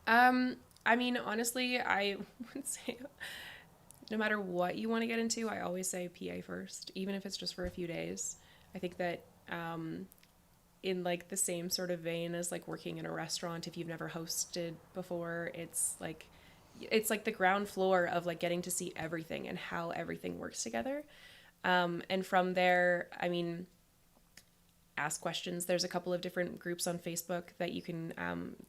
I mean, honestly, I would say no matter what you want to get into, I always say PA first, even if it's just for a few days. I think that in like the same sort of vein as like working in a restaurant, if you've never hosted before, it's like the ground floor of like getting to see everything and how everything works together. And from there, I mean, ask questions. There's a couple of different groups on Facebook that you can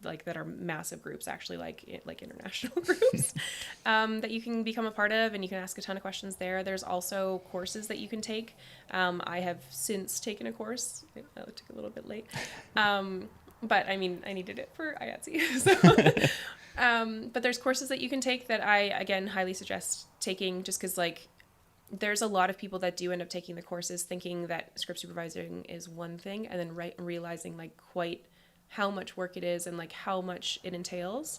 like that are massive groups, actually, like international groups that you can become a part of, and you can ask a ton of questions there. There's also courses that you can take. I have since taken a course. I took a little bit late, but I mean I needed it for IATSE. So, but there's courses that you can take that I again highly suggest taking, just because like there's a lot of people that do end up taking the courses thinking that script supervising is one thing, and then realizing like quite how much work it is and like how much it entails,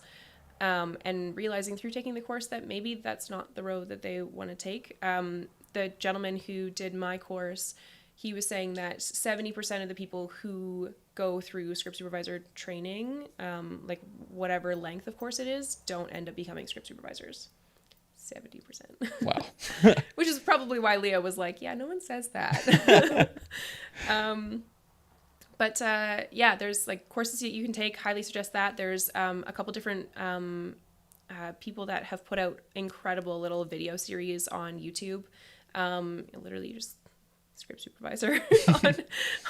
and realizing through taking the course that maybe that's not the road that they want to take. The gentleman who did my course, he was saying that 70% of the people who go through script supervisor training, like whatever length of course it is, don't end up becoming script supervisors. 70%. Wow. Which is probably why Leah was like, yeah, no one says that. But yeah, there's like courses that you can take. Highly suggest that. There's a couple different people that have put out incredible little video series on YouTube. Literally just script supervisor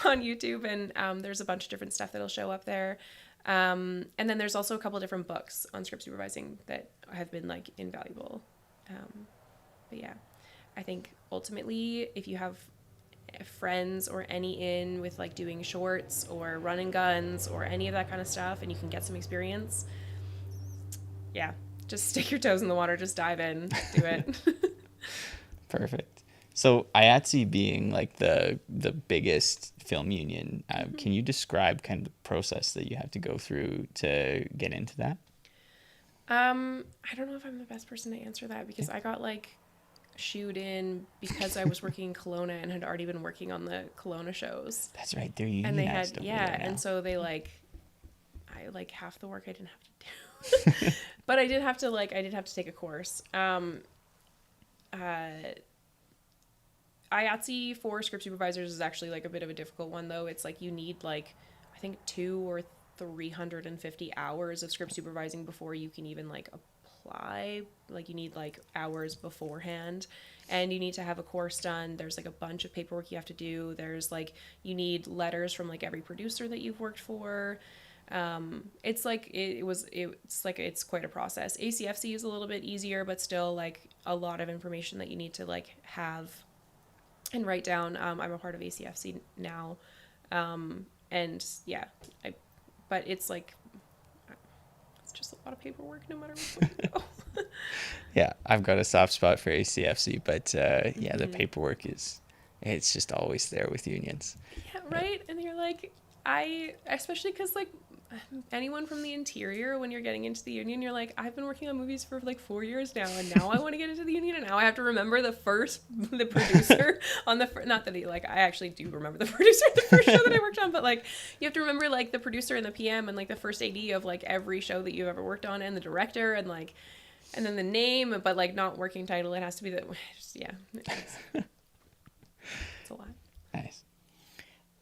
on YouTube, and there's a bunch of different stuff that'll show up there. And then there's also a couple different books on script supervising that have been like invaluable. But yeah, I think ultimately if you have friends or any in with like doing shorts or running guns or any of that kind of stuff, and you can get some experience, yeah, just stick your toes in the water, just dive in, do it. Perfect. So IATSE being like the biggest film union, can you describe kind of the process that you have to go through to get into that? I don't know if I'm the best person to answer that, because I got like shooed in because I was working in Kelowna and had already been working on the Kelowna shows. That's right. They're unionized. And they had, over yeah, there now. and so they like, I like half the work I didn't have to do, but I did have to take a course. IATSE for script supervisors is actually like a bit of a difficult one though. It's like you need like, I think 200 or 350 hours of script supervising before you can even like apply. Like you need like hours beforehand, and you need to have a course done. There's like a bunch of paperwork you have to do. There's like, you need letters from like every producer that you've worked for. It's like it's quite a process. ACFC is a little bit easier, but still like a lot of information that you need to like have and write down. I'm a part of ACFC now, and yeah, but it's like, it's just a lot of paperwork no matter which way you go. Yeah, I've got a soft spot for ACFC, but yeah, the paperwork it's just always there with unions. Yeah, right. And you're like, especially because like anyone from the interior, when you're getting into the union, you're like, I've been working on movies for like 4 years now, and now I want to get into the union, and now I have to remember the producer on the not that he like I actually do remember the producer of the first show that I worked on, but like you have to remember like the producer and the PM and like the first AD of like every show that you've ever worked on, and the director, and like and then the name, but like not working title. It has to be it's a lot. Nice.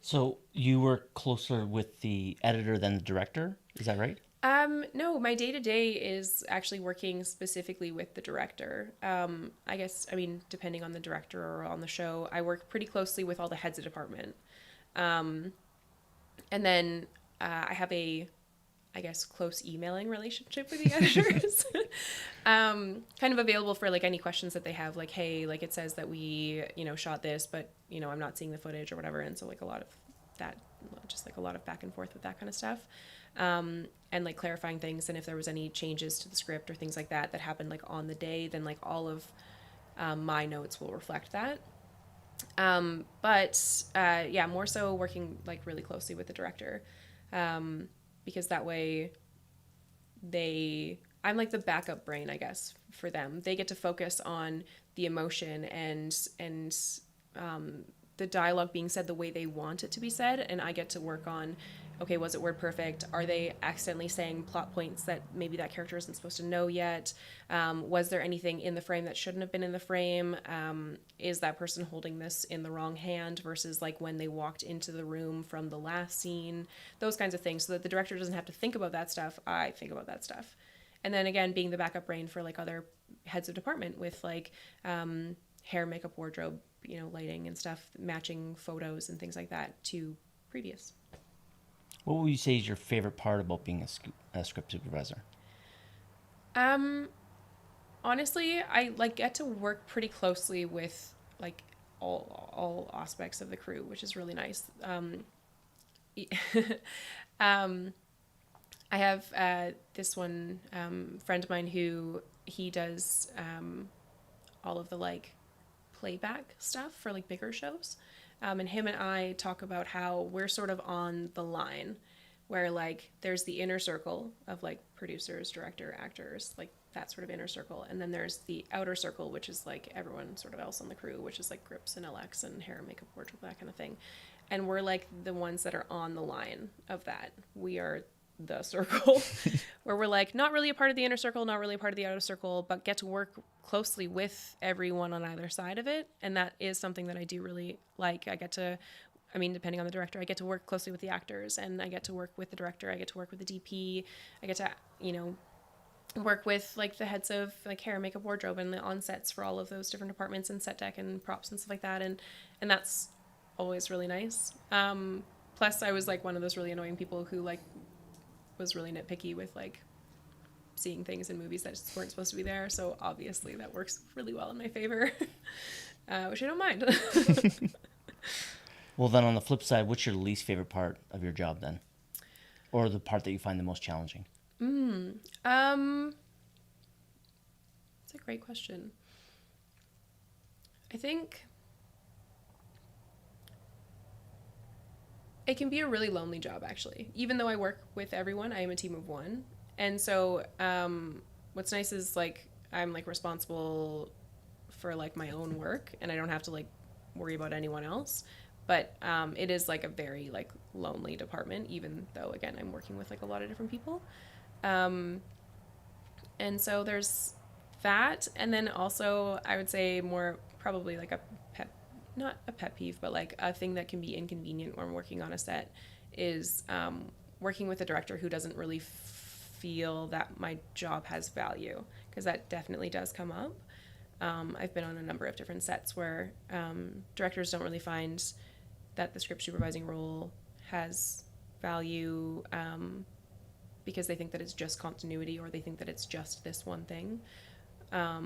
So you work closer with the editor than the director, is that right? No, my day-to-day is actually working specifically with the director. I guess, I mean, depending on the director or on the show, I work pretty closely with all the heads of department. And then I have a, I guess, close emailing relationship with the editors. Kind of available for like any questions that they have, like, hey, like it says that we, shot this, but, I'm not seeing the footage or whatever. And so like a lot of that, just like a lot of back and forth with that kind of stuff. And like clarifying things, and if there was any changes to the script or things like that that happened like on the day, then like all of my notes will reflect that. But more so working like really closely with the director, because that way I'm like the backup brain, I guess, for them. They get to focus on the emotion and the dialogue being said the way they want it to be said, and I get to work on, okay, was it word perfect? Are they accidentally saying plot points that maybe that character isn't supposed to know yet? Was there anything in the frame that shouldn't have been in the frame? Is that person holding this in the wrong hand versus like when they walked into the room from the last scene? Those kinds of things, so that the director doesn't have to think about that stuff. I think about that stuff. And then again, being the backup brain for like other heads of department with like hair, makeup, wardrobe, lighting and stuff, matching photos and things like that to previous. What would you say is your favorite part about being a script supervisor? Honestly, I like get to work pretty closely with like all aspects of the crew, which is really nice. I have this one friend of mine who he does all of the like playback stuff for like bigger shows. And him and I talk about how we're sort of on the line where like there's the inner circle of like producers, director, actors, like that sort of inner circle. And then there's the outer circle, which is like everyone sort of else on the crew, which is like grips and LX and hair, makeup, wardrobe, that kind of thing. And we're like the ones that are on the line of that. We are the circle where we're like not really a part of the inner circle, not really a part of the outer circle, but get to work closely with everyone on either side of it. And that is something that I do really like. I get to, depending on the director, I get to work closely with the actors, and I get to work with the director. I get to work with the DP. I get to, work with like the heads of like hair, makeup, wardrobe, and the onsets for all of those different departments, and set deck and props and stuff like that. And that's always really nice. Plus I was like one of those really annoying people who like was really nitpicky with like seeing things in movies that just weren't supposed to be there. So obviously that works really well in my favor, which I don't mind. Well, then on the flip side, what's your least favorite part of your job then? Or the part that you find the most challenging? That's a great question. I think it can be a really lonely job, actually. Even though I work with everyone, I am a team of one. And so what's nice is like I'm like responsible for like my own work, and I don't have to like worry about anyone else. But it is like a very like lonely department, even though again I'm working with like a lot of different people. And so there's that, and then also I would say more probably like not a pet peeve, but like a thing that can be inconvenient when working on a set is working with a director who doesn't really feel that my job has value, because that definitely does come up. I've been on a number of different sets where directors don't really find that the script supervising role has value because they think that it's just continuity, or they think that it's just this one thing. I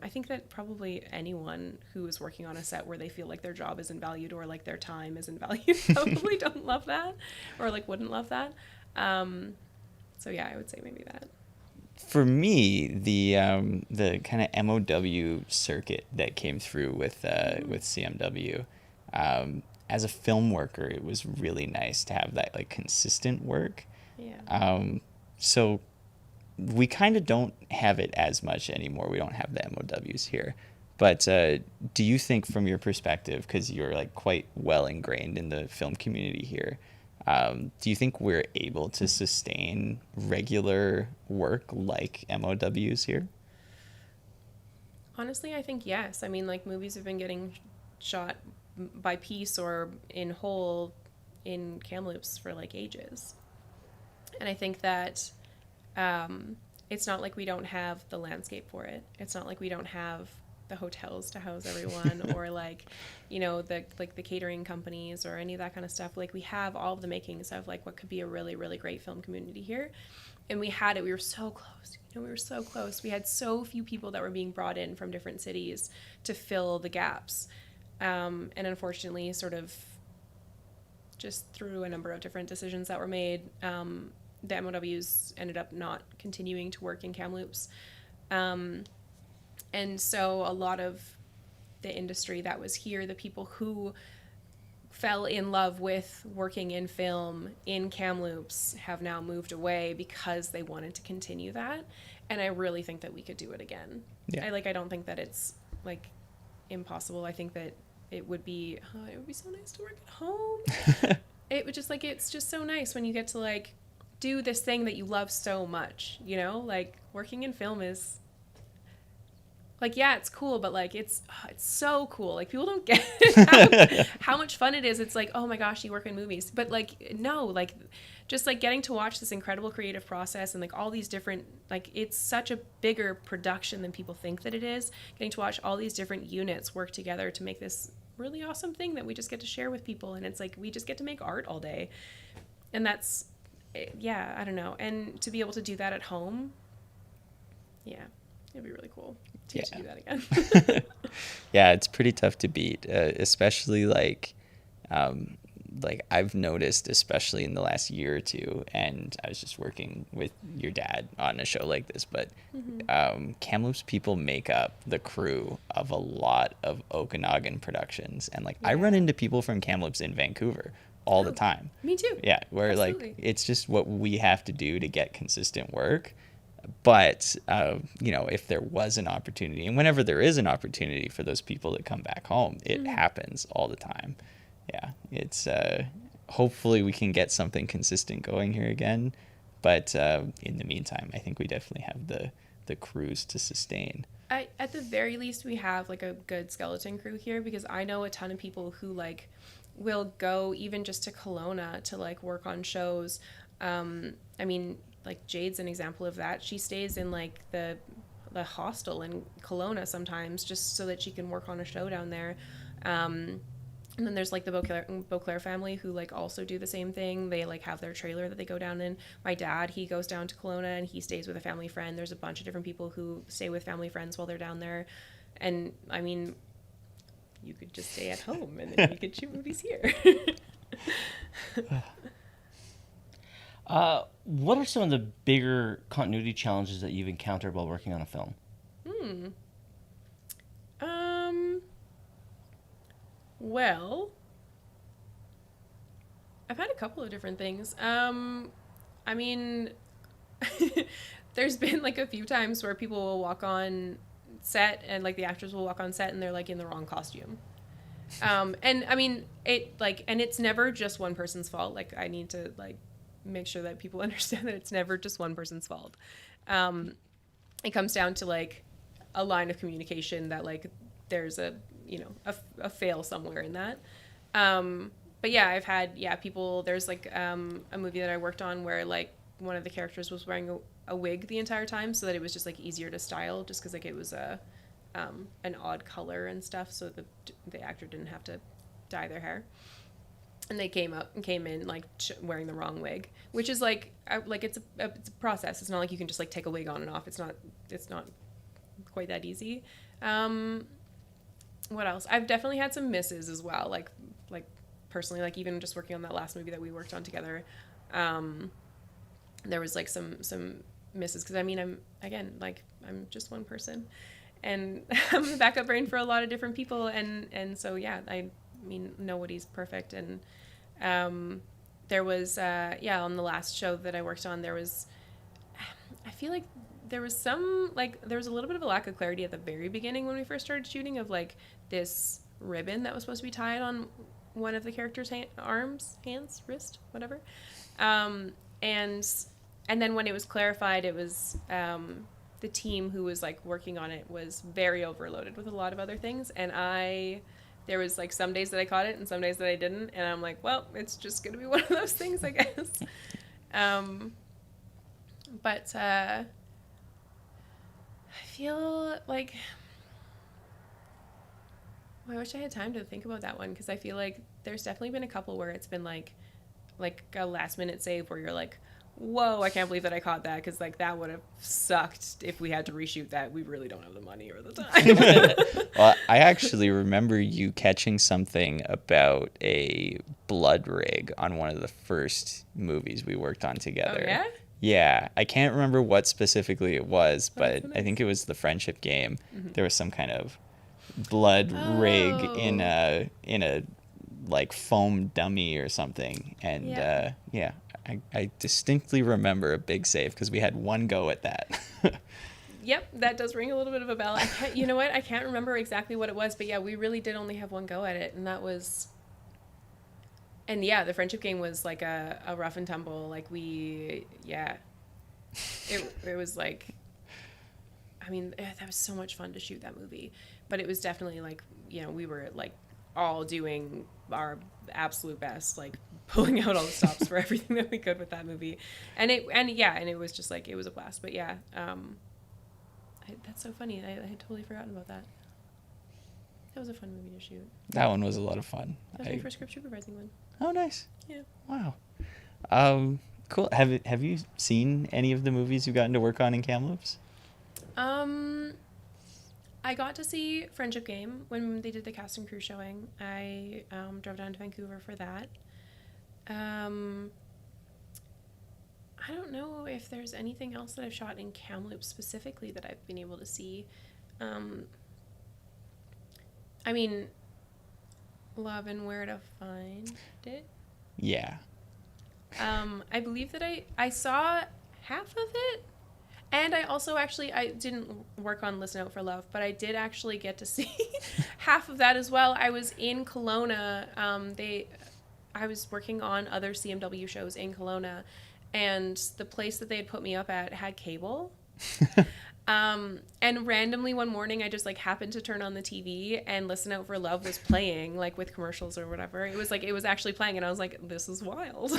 think that probably anyone who is working on a set where they feel like their job isn't valued, or like their time isn't valued, probably don't love that, or like wouldn't love that. So yeah, I would say maybe that. For me, the kind of MOW circuit that came through with CMW, as a film worker, it was really nice to have that like consistent work. Yeah. So we kind of don't have it as much anymore. We don't have the MOWs here. But do you think, from your perspective, because you're like quite well ingrained in the film community here, do you think we're able to sustain regular work like MOWs here? Honestly, I think yes. I mean, like, movies have been getting shot by piece or in whole in Kamloops for like ages. And I think that it's not like we don't have the landscape for it. It's not like we don't have the hotels to house everyone or like, you know, the catering companies or any of that kind of stuff. Like, we have all of the makings of like what could be a really, really great film community here. And we had it. We were so close. You know, we were so close. We had so few people that were being brought in from different cities to fill the gaps. And unfortunately, sort of just through a number of different decisions that were made, the MOWs ended up not continuing to work in Kamloops. And so a lot of the industry that was here, the people who fell in love with working in film in Kamloops, have now moved away because they wanted to continue that. And I really think that we could do it again. Yeah. I don't think that it's like impossible. I think that it would be so nice to work at home. It would just like, it's just so nice when you get to like do this thing that you love so much, you know, like working in film is like, yeah, it's cool, but like, it's so cool. Like, people don't get how much fun it is. It's like, oh my gosh, you work in movies, but like, no, like just like getting to watch this incredible creative process and like all these different, like, it's such a bigger production than people think that it is. Getting to watch all these different units work together to make this really awesome thing that we just get to share with people. And it's like, we just get to make art all day. And that's, yeah, I don't know. And to be able to do that at home, yeah, it'd be really cool to do that again. Yeah, it's pretty tough to beat, especially like I've noticed, especially in the last year or two, and I was just working with your dad on a show like this, but Kamloops people make up the crew of a lot of Okanagan productions. And like, I run into people from Kamloops in Vancouver all the time. Me too. Yeah, where Absolutely. like, it's just what we have to do to get consistent work. But, you know, if there was an opportunity, and whenever there is an opportunity for those people to come back home, it happens all the time. Yeah, it's hopefully we can get something consistent going here again. But in the meantime, I think we definitely have the crews to sustain. At the very least, we have like a good skeleton crew here, because I know a ton of people who like will go even just to Kelowna to like work on shows. I mean, like Jade's an example of that. She stays in like the hostel in Kelowna sometimes just so that she can work on a show down there. And then there's like the Beauclair family who like also do the same thing. They like have their trailer that they go down in. My dad, he goes down to Kelowna and he stays with a family friend. There's a bunch of different people who stay with family friends while they're down there. And I mean, you could just stay at home and then you could shoot movies here. What are some of the bigger continuity challenges that you've encountered while working on a film? Well, I've had a couple of different things. I mean, there's been like a few times where people will walk on set and like the actors will walk on set and they're like in the wrong costume. And I mean, and it's never just one person's fault. Like, I need to like make sure that people understand that it's never just one person's fault. It comes down to like a line of communication that like there's a a fail somewhere in that. But yeah, I've had people. There's like a movie that I worked on where like one of the characters was wearing a wig the entire time, so that it was just like easier to style, just because like it was an odd color and stuff, so the actor didn't have to dye their hair. And they came in like wearing the wrong wig, which is like it's a process. It's not like you can just like take a wig on and off. It's not quite that easy. What else? I've definitely had some misses as well. Like personally, like even just working on that last movie that we worked on together, there was like some misses, because I mean I'm just one person, and I'm the backup brain for a lot of different people, and so yeah, mean, nobody's perfect. And there was, on the last show that I worked on, I feel like there was a little bit of a lack of clarity at the very beginning when we first started shooting of like this ribbon that was supposed to be tied on one of the characters' hands, wrist, whatever. And then when it was clarified, it was the team who was like working on it was very overloaded with a lot of other things, and there was like some days that I caught it and some days that I didn't, and I'm like, well, it's just gonna be one of those things, I guess. But I feel like I wish I had time to think about that one, because I feel like there's definitely been a couple where it's been like a last minute save where you're like, whoa, I can't believe that I caught that, because like that would have sucked if we had to reshoot that. We really don't have the money or the time. Well, I actually remember you catching something about a blood rig on one of the first movies we worked on together. Oh, yeah? Yeah, I can't remember what specifically it was, but so nice. I think it was the friendship game. Mm-hmm. There was some kind of blood rig in a like foam dummy or something, and I distinctly remember a big save because we had one go at that. Yep, that does ring a little bit of a bell. You know what? I can't remember exactly what it was, but yeah, we really did only have one go at it, and that was. And yeah, the friendship game was like a rough and tumble. Like it was like, I mean, that was so much fun to shoot that movie, but it was definitely like, you know, we were like all doing our absolute best, like pulling out all the stops for everything that we could with that movie, and it was just like, it was a blast. But yeah, that's so funny. I had totally forgotten about that. That was a fun movie to shoot. That one was a lot of fun. That was my first script supervising one. Oh, nice. Yeah. Wow. Cool. Have you seen any of the movies you've gotten to work on in Kamloops? I got to see Friendship Game when they did the cast and crew showing. I drove down to Vancouver for that. I don't know if there's anything else that I've shot in Kamloops specifically that I've been able to see. I mean, Love and Where to Find It. Yeah. I believe that I saw half of it, and I also actually, I didn't work on Listen Out for Love, but I did actually get to see half of that as well. I was in Kelowna. I was working on other CMW shows in Kelowna, and the place that they had put me up at had cable. And randomly one morning I just like happened to turn on the TV and Listen Out for Love was playing, like with commercials or whatever. It was actually playing, and I was like, this is wild.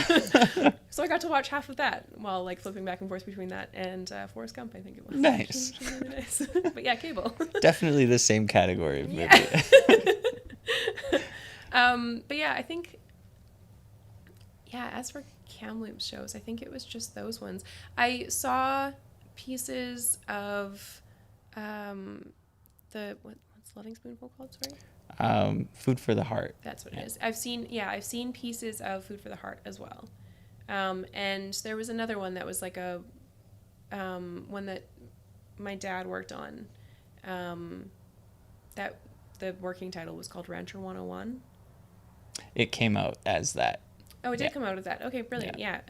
So I got to watch half of that while like flipping back and forth between that and Forrest Gump, I think it was. Nice. Which was really nice. But yeah, cable. Definitely the same category of movie. Yeah. But yeah, I think, yeah, as for Kamloops shows, I think it was just those ones. I saw pieces of what's Loving Spoonful called? Sorry. Food for the Heart. That's what it is. I've seen pieces of Food for the Heart as well. And there was another one that was like a one that my dad worked on. That the working title was called Rancher 101. It came out as that. Oh, it did come out of that. Okay, brilliant. Yeah.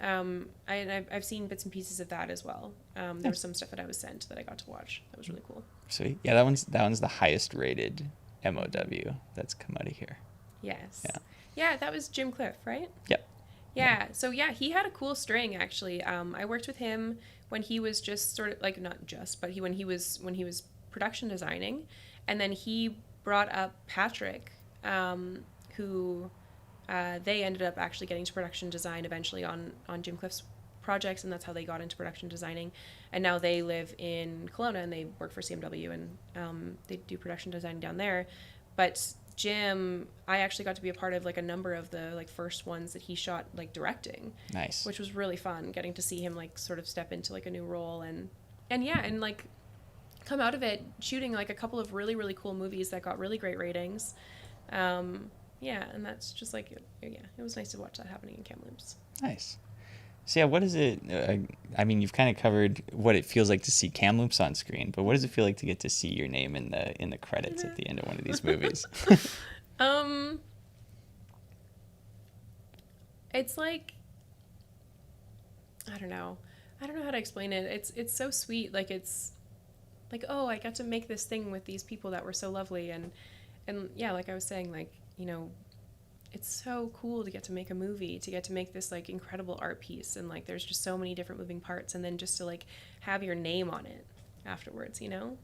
I've seen bits and pieces of that as well. There was some stuff that I was sent that I got to watch. That was really cool. Sweet. Yeah, that one's the highest rated MOW that's come out of here. Yes. Yeah, that was Jim Cliff, right? Yep. Yeah. So yeah, he had a cool string actually. I worked with him when he was just sort of like, not just, but when he was production designing, and then he brought up Patrick, who. They ended up actually getting to production design eventually on Jim Cliff's projects, and that's how they got into production designing. And now they live in Kelowna and they work for CMW, and they do production design down there. But Jim, I actually got to be a part of like a number of the like first ones that he shot like directing. Nice. Which was really fun, getting to see him like sort of step into like a new role and like come out of it shooting like a couple of really, really cool movies that got really great ratings. Yeah, and that's just like, it was nice to watch that happening in Kamloops. Nice. So yeah, what is it, I mean, you've kind of covered what it feels like to see Kamloops on screen, but what does it feel like to get to see your name in the credits at the end of one of these movies? It's like, I don't know how to explain it. It's so sweet. Like, it's like, oh, I got to make this thing with these people that were so lovely. And yeah, like I was saying, like, you know, it's so cool to get to make a movie, to get to make this like incredible art piece. And like, there's just so many different moving parts. And then just to like have your name on it afterwards, you know?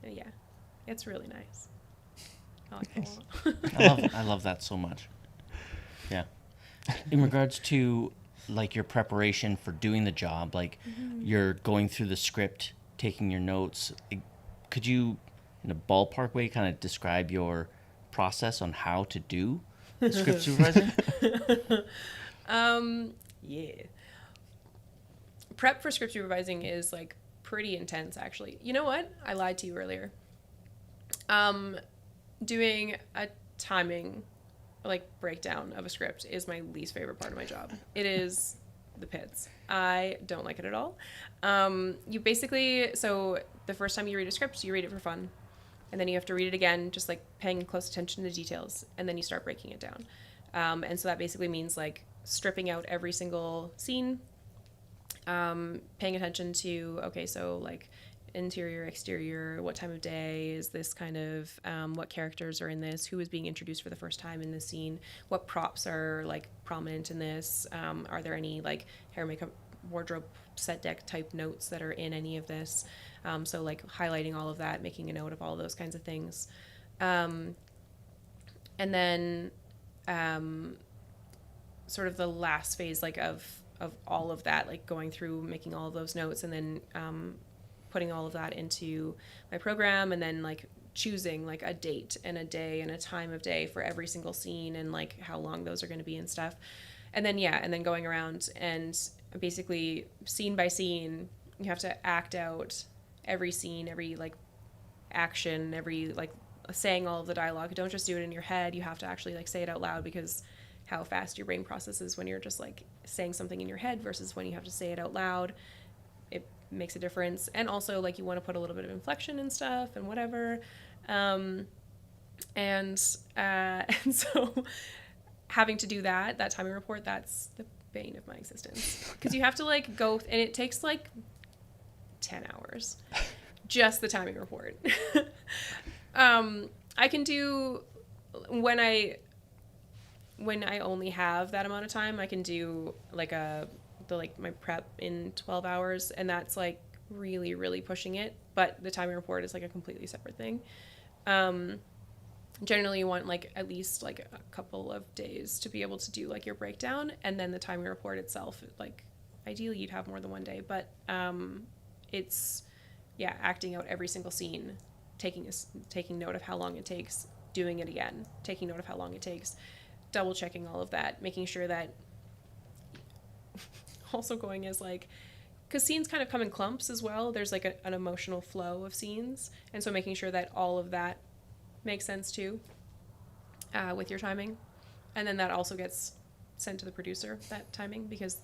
And yeah, it's really nice. I like it a lot. I love that so much. Yeah. In regards to like your preparation for doing the job, like you're going through the script, taking your notes, could you, in a ballpark way, kind of describe your process on how to do Script Supervisor? Yeah. Prep for script supervising is like pretty intense, actually. You know what? I lied to you earlier. Doing a timing like breakdown of a script is my least favorite part of my job. It is the pits. I don't like it at all. You basically, so the first time you read a script, you read it for fun. And then you have to read it again, just like paying close attention to details. And then you start breaking it down. And so that basically means like stripping out every single scene, paying attention to, okay, so like interior, exterior, what time of day is this kind of, what characters are in this, who is being introduced for the first time in this scene, what props are like prominent in this, are there any like hair, makeup, wardrobe, set deck type notes that are in any of this, so like highlighting all of that, making a note of all of those kinds of things, and then sort of the last phase like of all of that, like going through making all of those notes and then putting all of that into my program, and then like choosing like a date and a day and a time of day for every single scene and like how long those are going to be and stuff. And then, yeah, and then going around and basically scene by scene, you have to act out every scene, every like action, every like saying all of the dialogue. Don't just do it in your head. You have to actually like say it out loud, because how fast your brain processes when you're just like saying something in your head versus when you have to say it out loud, it makes a difference. And also like you want to put a little bit of inflection and stuff and whatever. And so having to do that timing report, that's the bane of my existence, because you have to like go, and it takes like 10 hours, just the timing report. I can do, when I only have that amount of time, I can do like my prep in 12 hours, and that's like really, really pushing it. But the timing report is like a completely separate thing. Generally you want like at least like a couple of days to be able to do like your breakdown, and then the timing report itself, like ideally you'd have more than one day, but it's, yeah, acting out every single scene, taking note of how long it takes, doing it again, taking note of how long it takes, double checking all of that, making sure that also going as like, because scenes kind of come in clumps as well, there's like an emotional flow of scenes, and so making sure that all of that makes sense too, with your timing. And then that also gets sent to the producer, that timing, because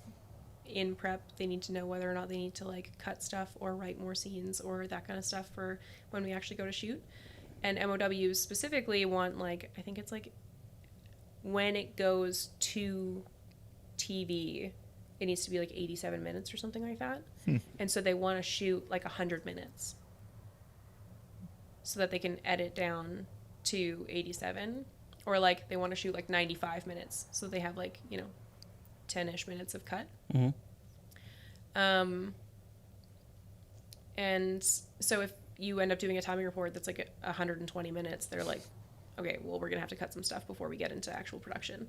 in prep they need to know whether or not they need to like cut stuff or write more scenes or that kind of stuff for when we actually go to shoot. And MOWs specifically want like, I think it's like when it goes to TV, it needs to be like 87 minutes or something like that. And so they want to shoot like 100 minutes so that they can edit down to 87, or like they want to shoot like 95 minutes so they have like, 10-ish minutes of cut. And so if you end up doing a timing report that's like 120 minutes, they're like, okay, well, we're gonna have to cut some stuff before we get into actual production.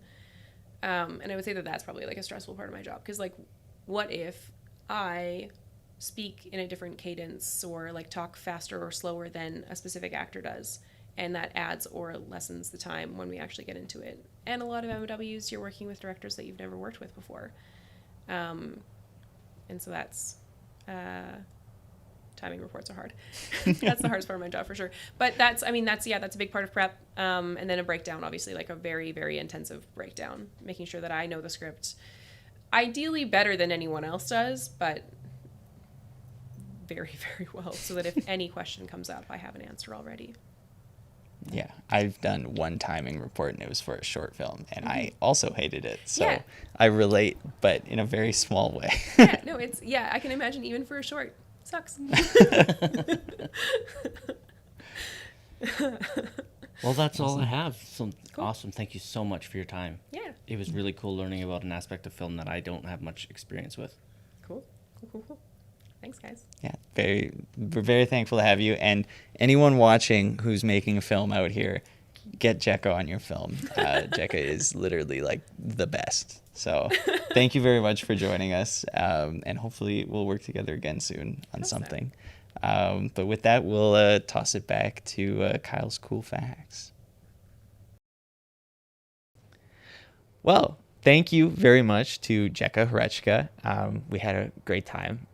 And I would say that that's probably like a stressful part of my job, because like, what if I speak in a different cadence or like talk faster or slower than a specific actor does, and that adds or lessens the time when we actually get into it. And a lot of MOWs, you're working with directors that you've never worked with before, and so that's timing reports are hard. That's the hardest part of my job for sure. But that's a big part of prep. And then a breakdown, obviously, like a very, very intensive breakdown, making sure that I know the script ideally better than anyone else does, but very, very well, so that if any question comes up, I have an answer already. Yeah, I've done one timing report, and it was for a short film, and I also hated it. So Yeah. I relate, but in a very small way. Yeah, no, I can imagine even for a short. Sucks. Well, that's all I have. So Cool. awesome. Thank you so much for your time. Yeah. It was really cool learning about an aspect of film that I don't have much experience with. Cool. Thanks, guys. Yeah, we're very thankful to have you. And anyone watching who's making a film out here, get Jecca on your film. Jecca is literally like the best. So thank you very much for joining us. And hopefully we'll work together again soon on Hope so. something. But with that, we'll toss it back to Kyle's cool facts. Well, thank you very much to Jecca Hrechka. We had a great time.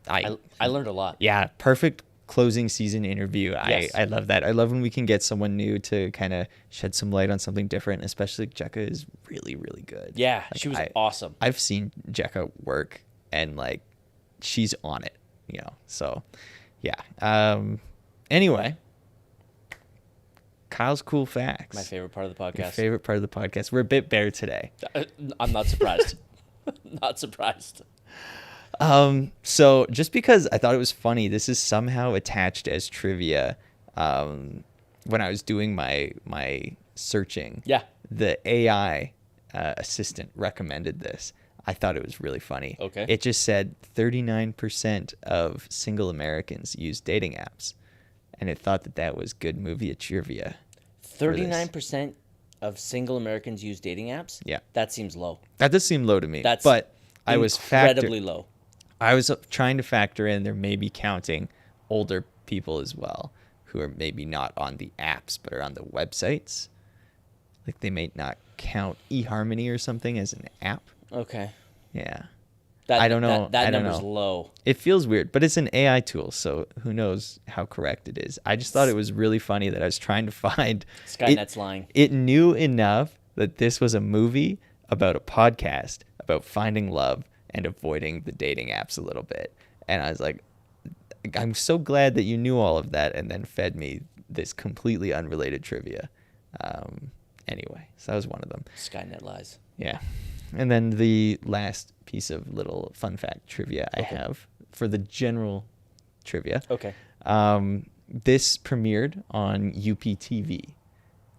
I learned a lot. Yeah, perfect closing season interview. Yes. I love that. I love when we can get someone new to kind of shed some light on something different, especially Jecca is really, really good. Yeah, Like, she was awesome. I've seen Jecca work, and like she's on it, So yeah. Anyway, Kyle's cool facts. My favorite part of the Your podcast. favorite part of the podcast. We're a bit bare today. I'm not surprised. Not surprised. So just because I thought it was funny, this is somehow attached as trivia. When I was doing my searching, Yeah. the AI assistant recommended this. I thought it was really funny. Okay. It just said 39% of single Americans use dating apps, and it thought that was good movie trivia. 39% of single Americans use dating apps? Yeah. That seems low. That does seem low to me. That's but I was incredibly low. I was trying to factor in there may be counting older people as well who are maybe not on the apps but are on the websites. Like they may not count eHarmony or something as an app. Okay. Yeah. That, I don't know. That I don't number's know. low. It feels weird, but it's an AI tool, so who knows how correct it is. I just thought it was really funny that I was trying to find Skynet's lying. It knew enough that this was a movie about a podcast about finding love and avoiding the dating apps a little bit. And I was like, I'm so glad that you knew all of that and then fed me this completely unrelated trivia. Anyway, so that was one of them. Skynet lies. Yeah. And then the last piece of little fun fact trivia I have for the general trivia. Okay. This premiered on UPTV.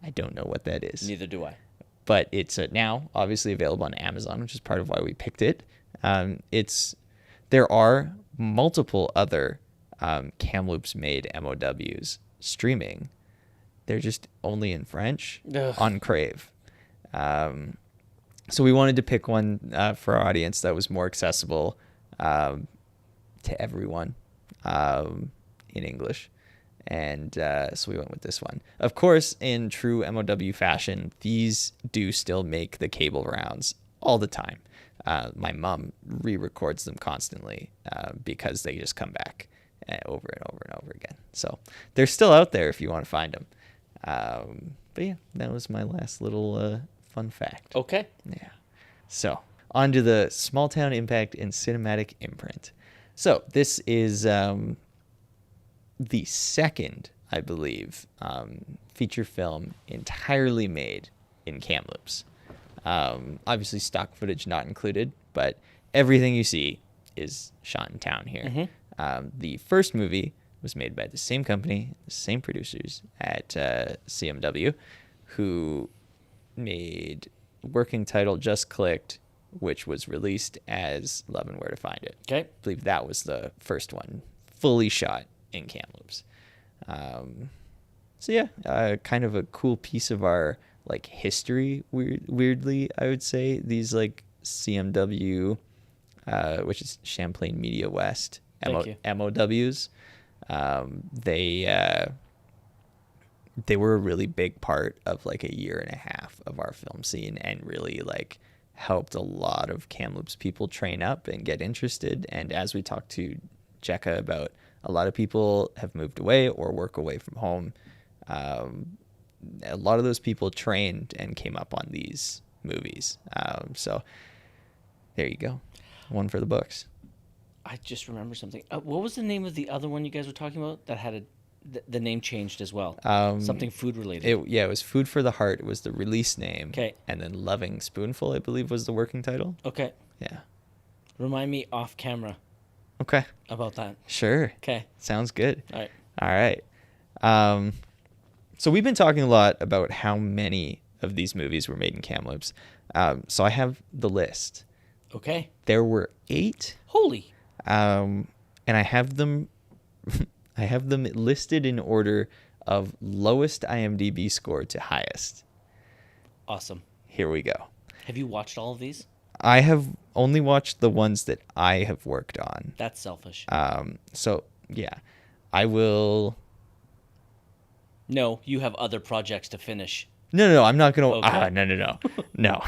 I don't know what that is. Neither do I. But it's now obviously available on Amazon, which is part of why we picked it. There are multiple other Kamloops made MOWs streaming. They're just only in French Ugh. on Crave. So we wanted to pick one for our audience that was more accessible to everyone in English. And so we went with this one. Of course, in true MOW fashion, these do still make the cable rounds all the time. My mom re-records them constantly because they just come back over and over and over again. So they're still out there if you want to find them. But yeah, that was my last little fun fact. Okay. Yeah. So on to the small town impact and cinematic imprint. So this is the second, I believe, feature film entirely made in Kamloops. Obviously stock footage not included, but everything you see is shot in town here. The first movie was made by the same company, the same producers at CMW, who made working title Just Clicked, which was released as Love and Where to Find It. Okay. I believe that was the first one fully shot in Kamloops. So yeah, kind of a cool piece of our like history. Weirdly, I would say these like CMW, which is Champlain Media West, Thank you. MOWs. They were a really big part of like a year and a half of our film scene and really like helped a lot of Kamloops people train up and get interested. And as we talked to Jecca about, a lot of people have moved away or work away from home. A lot of those people trained and came up on these movies. So there you go. One for the books. I just remember something. What was the name of the other one you guys were talking about that had The name changed as well. Something food related. It was Food for the Heart. It was the release name. Okay. And then Loving Spoonful, I believe, was the working title. Okay. Yeah. Remind me off camera Okay. about that. Sure. Okay. Sounds good. All right. All right. So we've been talking a lot about how many of these movies were made in Kamloops. So I have the list. Okay. There were 8. Holy. And I have them listed in order of lowest IMDb score to highest. Awesome. Here we go. Have you watched all of these? I have only watched the ones that I have worked on. That's selfish. So yeah, I will. No, you have other projects to finish. No, I'm not gonna. Okay. No.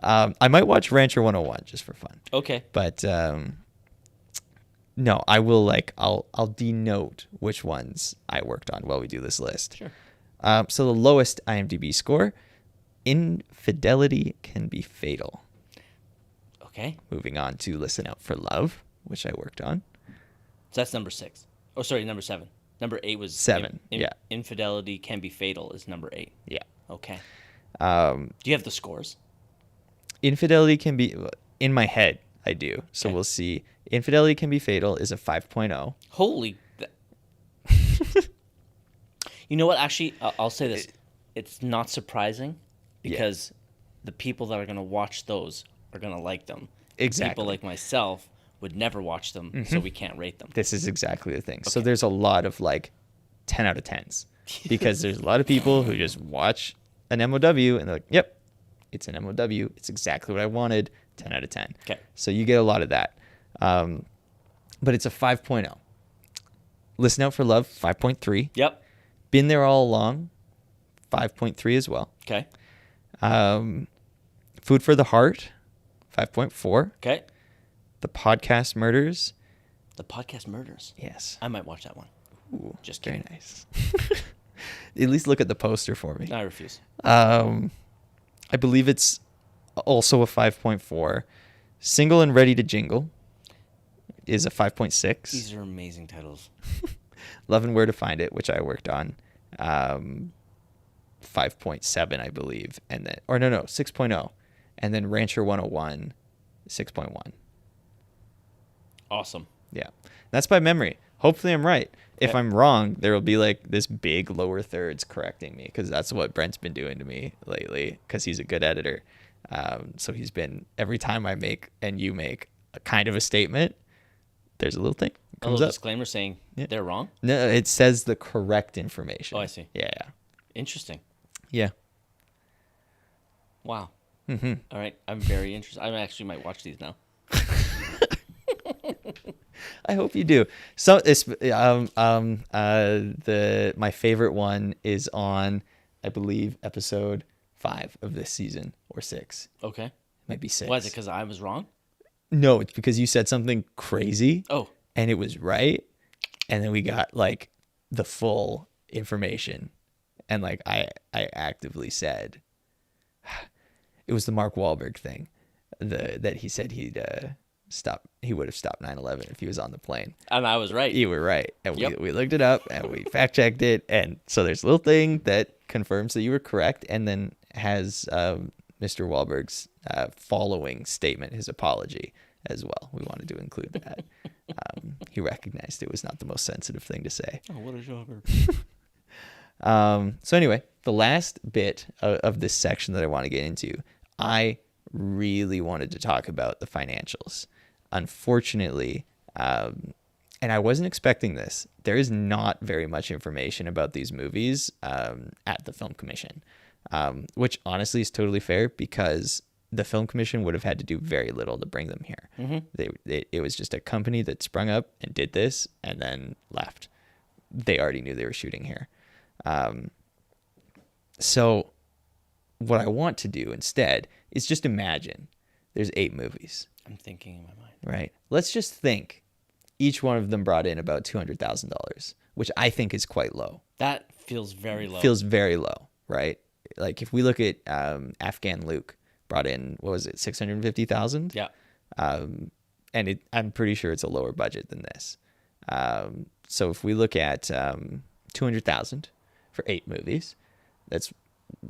I might watch Rancher 101 just for fun. Okay. But no, I will I'll denote which ones I worked on while we do this list. Sure. So the lowest IMDb score, Infidelity Can Be Fatal. Okay. Moving on to Listen Out for Love, which I worked on. So that's number 6. Oh, sorry, number 7. Number 8 was 7. Yeah. Infidelity Can Be Fatal is number 8. Yeah. Okay. Do you have the scores? Infidelity Can Be, in my head, I do. So Okay. we'll see. Infidelity Can Be Fatal is a 5.0. Holy. You know what? Actually, I'll say this. It's not surprising because the people that are going to watch those are going to like them. Exactly. People like myself would never watch them, so we can't rate them. This is exactly the thing. So Okay. there's a lot of 10 out of 10s because there's a lot of people who just watch an MOW and they're like, yep, it's an MOW. It's exactly what I wanted. 10 out of 10. Okay. So you get a lot of that. But it's a 5.0. Listen Out for Love, 5.3. Yep. Been There All Along, 5.3 as well. Okay. Food for the Heart, 5.4. Okay. The Podcast Murders, The Podcast Murders. yes. I might watch that one. Ooh, Just very kidding. nice. At least look at the poster for me. I refuse. I believe it's also a 5.4. Single and Ready to Jingle is a 5.6. These are amazing titles. Love and Where to Find It, which I worked on, 5.7, I believe. And then, 6.0. And then Rancher 101, 6.1. Awesome. Yeah. That's by memory. Hopefully I'm right. If Okay. I'm wrong, there will be this big lower thirds correcting me because that's what Brent's been doing to me lately because he's a good editor. So he's been, every time I make and you make a kind of a statement, there's a little thing. A Comes little up. disclaimer saying Yeah. they're wrong. No, it says the correct information. Oh, I see. Yeah. Interesting. Yeah. Wow. Mm-hmm. All right. I'm very interested. I actually might watch these now. I hope you do. So it's my favorite one is on, I believe, episode 5 of this season or 6. Okay. Might be 6. Why is it? Because I was wrong? No, it's because you said something crazy. Oh. And it was right. And then we got the full information. And I actively said it was the Mark Wahlberg thing. That he said he would have stopped 9/11 if he was on the plane. And I was right. You were right. And Yep. we looked it up and we fact checked it. And so there's a little thing that confirms that you were correct and then has Mr. Wahlberg's following statement, his apology as well. We wanted to include that. He recognized it was not the most sensitive thing to say. Oh, what a shocker. So anyway, the last bit of this section that I want to get into, I really wanted to talk about the financials. Unfortunately, and I wasn't expecting this, there is not very much information about these movies at the Film Commission, which honestly is totally fair because the Film Commission would have had to do very little to bring them here. Mm-hmm. It was just a company that sprung up and did this and then left. They already knew they were shooting here. So what I want to do instead is just imagine there's 8 movies, I'm thinking in my mind. right? Let's just think each one of them brought in about $200,000, which I think is quite low. That feels very low. Feels very low, right? If we look at Afghan Luke brought in, what was it, 650,000? Yeah. And I'm pretty sure it's a lower budget than this. So if we look at 200,000 for 8 movies, that's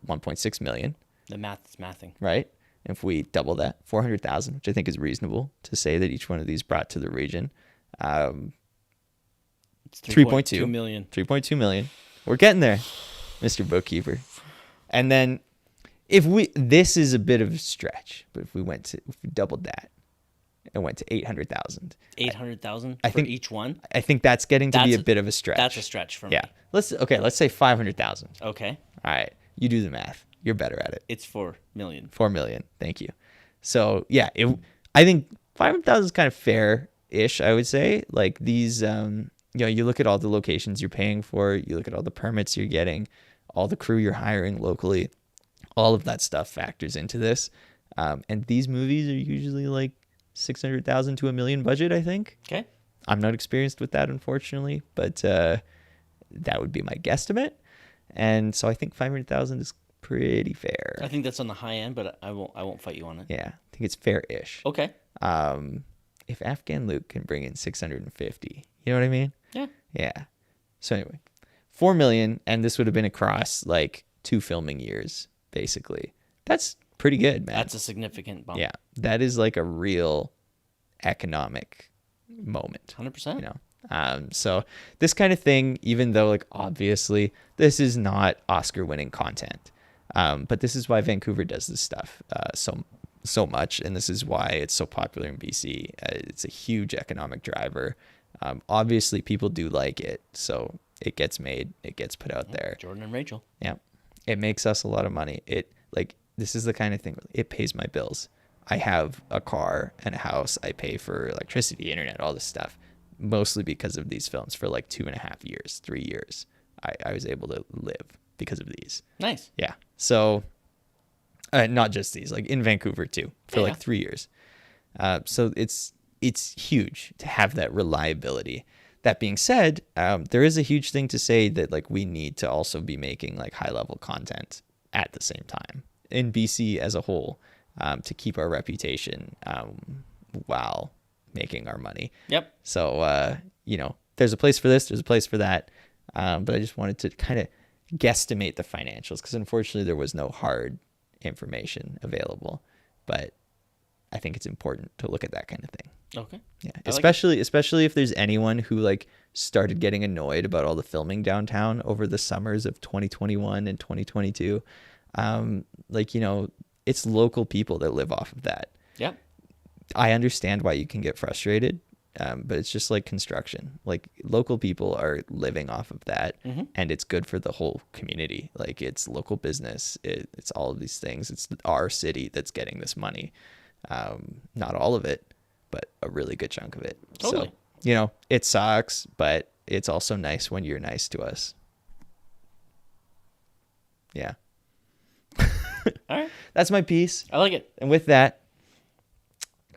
1.6 million, The math is mathing. right? If we double that, 400,000, which I think is reasonable to say that each one of these brought to the region, It's 3.2 million. 3.2 million. We're getting there, Mr. Bookkeeper. And then this is a bit of a stretch, but if we doubled that and went to 800,000, 800,000 I for think each one. I think that's getting to be That's a bit of a stretch. That's a stretch for me. Yeah. Let's say 500,000. Okay. All right. You do the math. You're better at it. It's 4 million. 4 million. Thank you. So yeah, I think 500,000 is kind of fair-ish, I would say. Like these, you look at all the locations you're paying for, you look at all the permits you're getting, all the crew you're hiring locally, all of that stuff factors into this. And these movies are usually like 600,000 to $1 million budget, I think. Okay. I'm not experienced with that, unfortunately, but that would be my guesstimate. And so I think 500,000 is pretty fair. I think that's on the high end, but I won't fight you on it. Yeah, I think it's fair-ish. Okay. If Afghan Luke can bring in 650, you know what I mean? Yeah. Yeah. So anyway, 4 million, and this would have been across like 2 filming years, basically. That's pretty good, man. That's a significant bump. Yeah, that is like a real economic moment. 100%. You know. So this kind of thing, even though like obviously this is not Oscar-winning content, but this is why Vancouver does this stuff so much, and this is why it's so popular in BC. It's a huge economic driver. Obviously, people do like it, so it gets made, it gets put out there. Jordan and Rachel. Yeah, it makes us a lot of money. This is the kind of thing, it pays my bills. I have a car and a house. I pay for electricity, internet, all this stuff, mostly because of these films. For like 2.5 years, 3 years, I was able to live because of these. Nice. Yeah. So not just these, like in Vancouver too, for like 3 years. So it's huge to have that reliability. That being said, there is a huge thing to say that like we need to also be making like high level content at the same time in BC as a whole, to keep our reputation while making our money. Yep. So, there's a place for this, there's a place for that. But I just wanted to kind of guesstimate the financials because unfortunately there was no hard information available. But I think it's important to look at that kind of thing. Okay. Yeah, I like especially if there's anyone who like started getting annoyed about all the filming downtown over the summers of 2021 and 2022. It's local people that live off of that. Yep. I understand why you can get frustrated, but it's just like construction. Like local people are living off of that, and it's good for the whole community. Like it's local business. It's all of these things. It's our city that's getting this money. Not all of it, but a really good chunk of it. Totally. So, it sucks, but it's also nice when you're nice to us. Yeah. All right. That's my piece. I like it. And with that,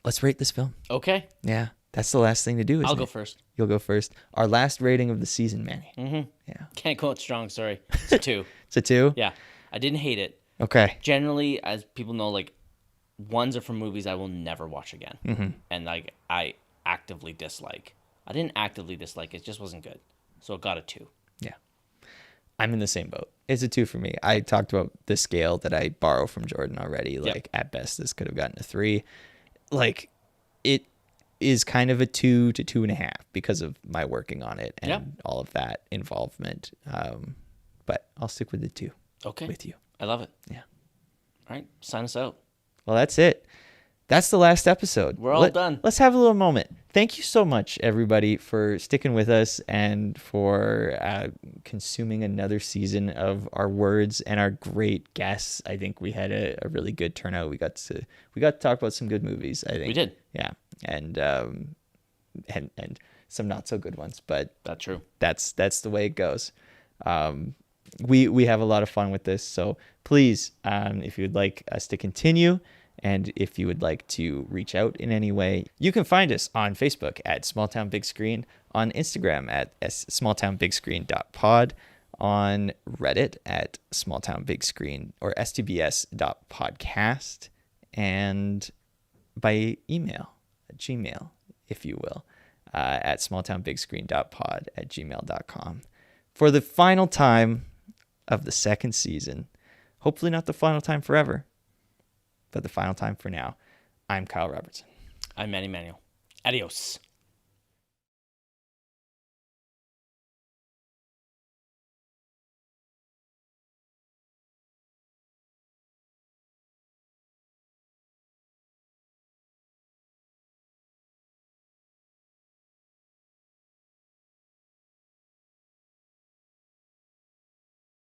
let's rate this film. Okay. Yeah. That's the last thing to do. I'll go first. You'll go first. Our last rating of the season, Manny. Mm-hmm. Yeah. Can't go out strong. Sorry. It's a 2. It's a 2? Yeah. I didn't hate it. Okay. Generally, as people know, like, 1s are from movies I will never watch again. Mm-hmm. And, like, I actively dislike. I didn't actively dislike it. It just wasn't good. So it got a 2. Yeah. I'm in the same boat. It's a 2 for me. I talked about the scale that I borrow from Jordan already. Like, at best, this could have gotten a 3. Like, it is kind of a 2 to 2.5 because of my working on it and all of that involvement. But I'll stick with the 2. Okay. With you. I love it. Yeah. All right. Sign us out. Well, that's it. That's the last episode. We're all done. Let's have a little moment. Thank you so much, everybody, for sticking with us and for consuming another season of our words and our great guests. I think we had a really good turnout. We got to talk about some good movies, I think. We did. Yeah. And some not so good ones, but That's true. that's the way it goes. We have a lot of fun with this, so please, if you would like us to continue, and if you would like to reach out in any way, you can find us on Facebook at Small Town Big Screen, on Instagram at smalltownbigscreen.pod, on Reddit at smalltownbigscreen or stbs.podcast, and by email, Gmail, if you will. at smalltownbigscreen.pod@gmail.com. For the final time of the second season, hopefully not the final time forever, but the final time for now, I'm Kyle Robertson. I'm Manny Manuel. Adios.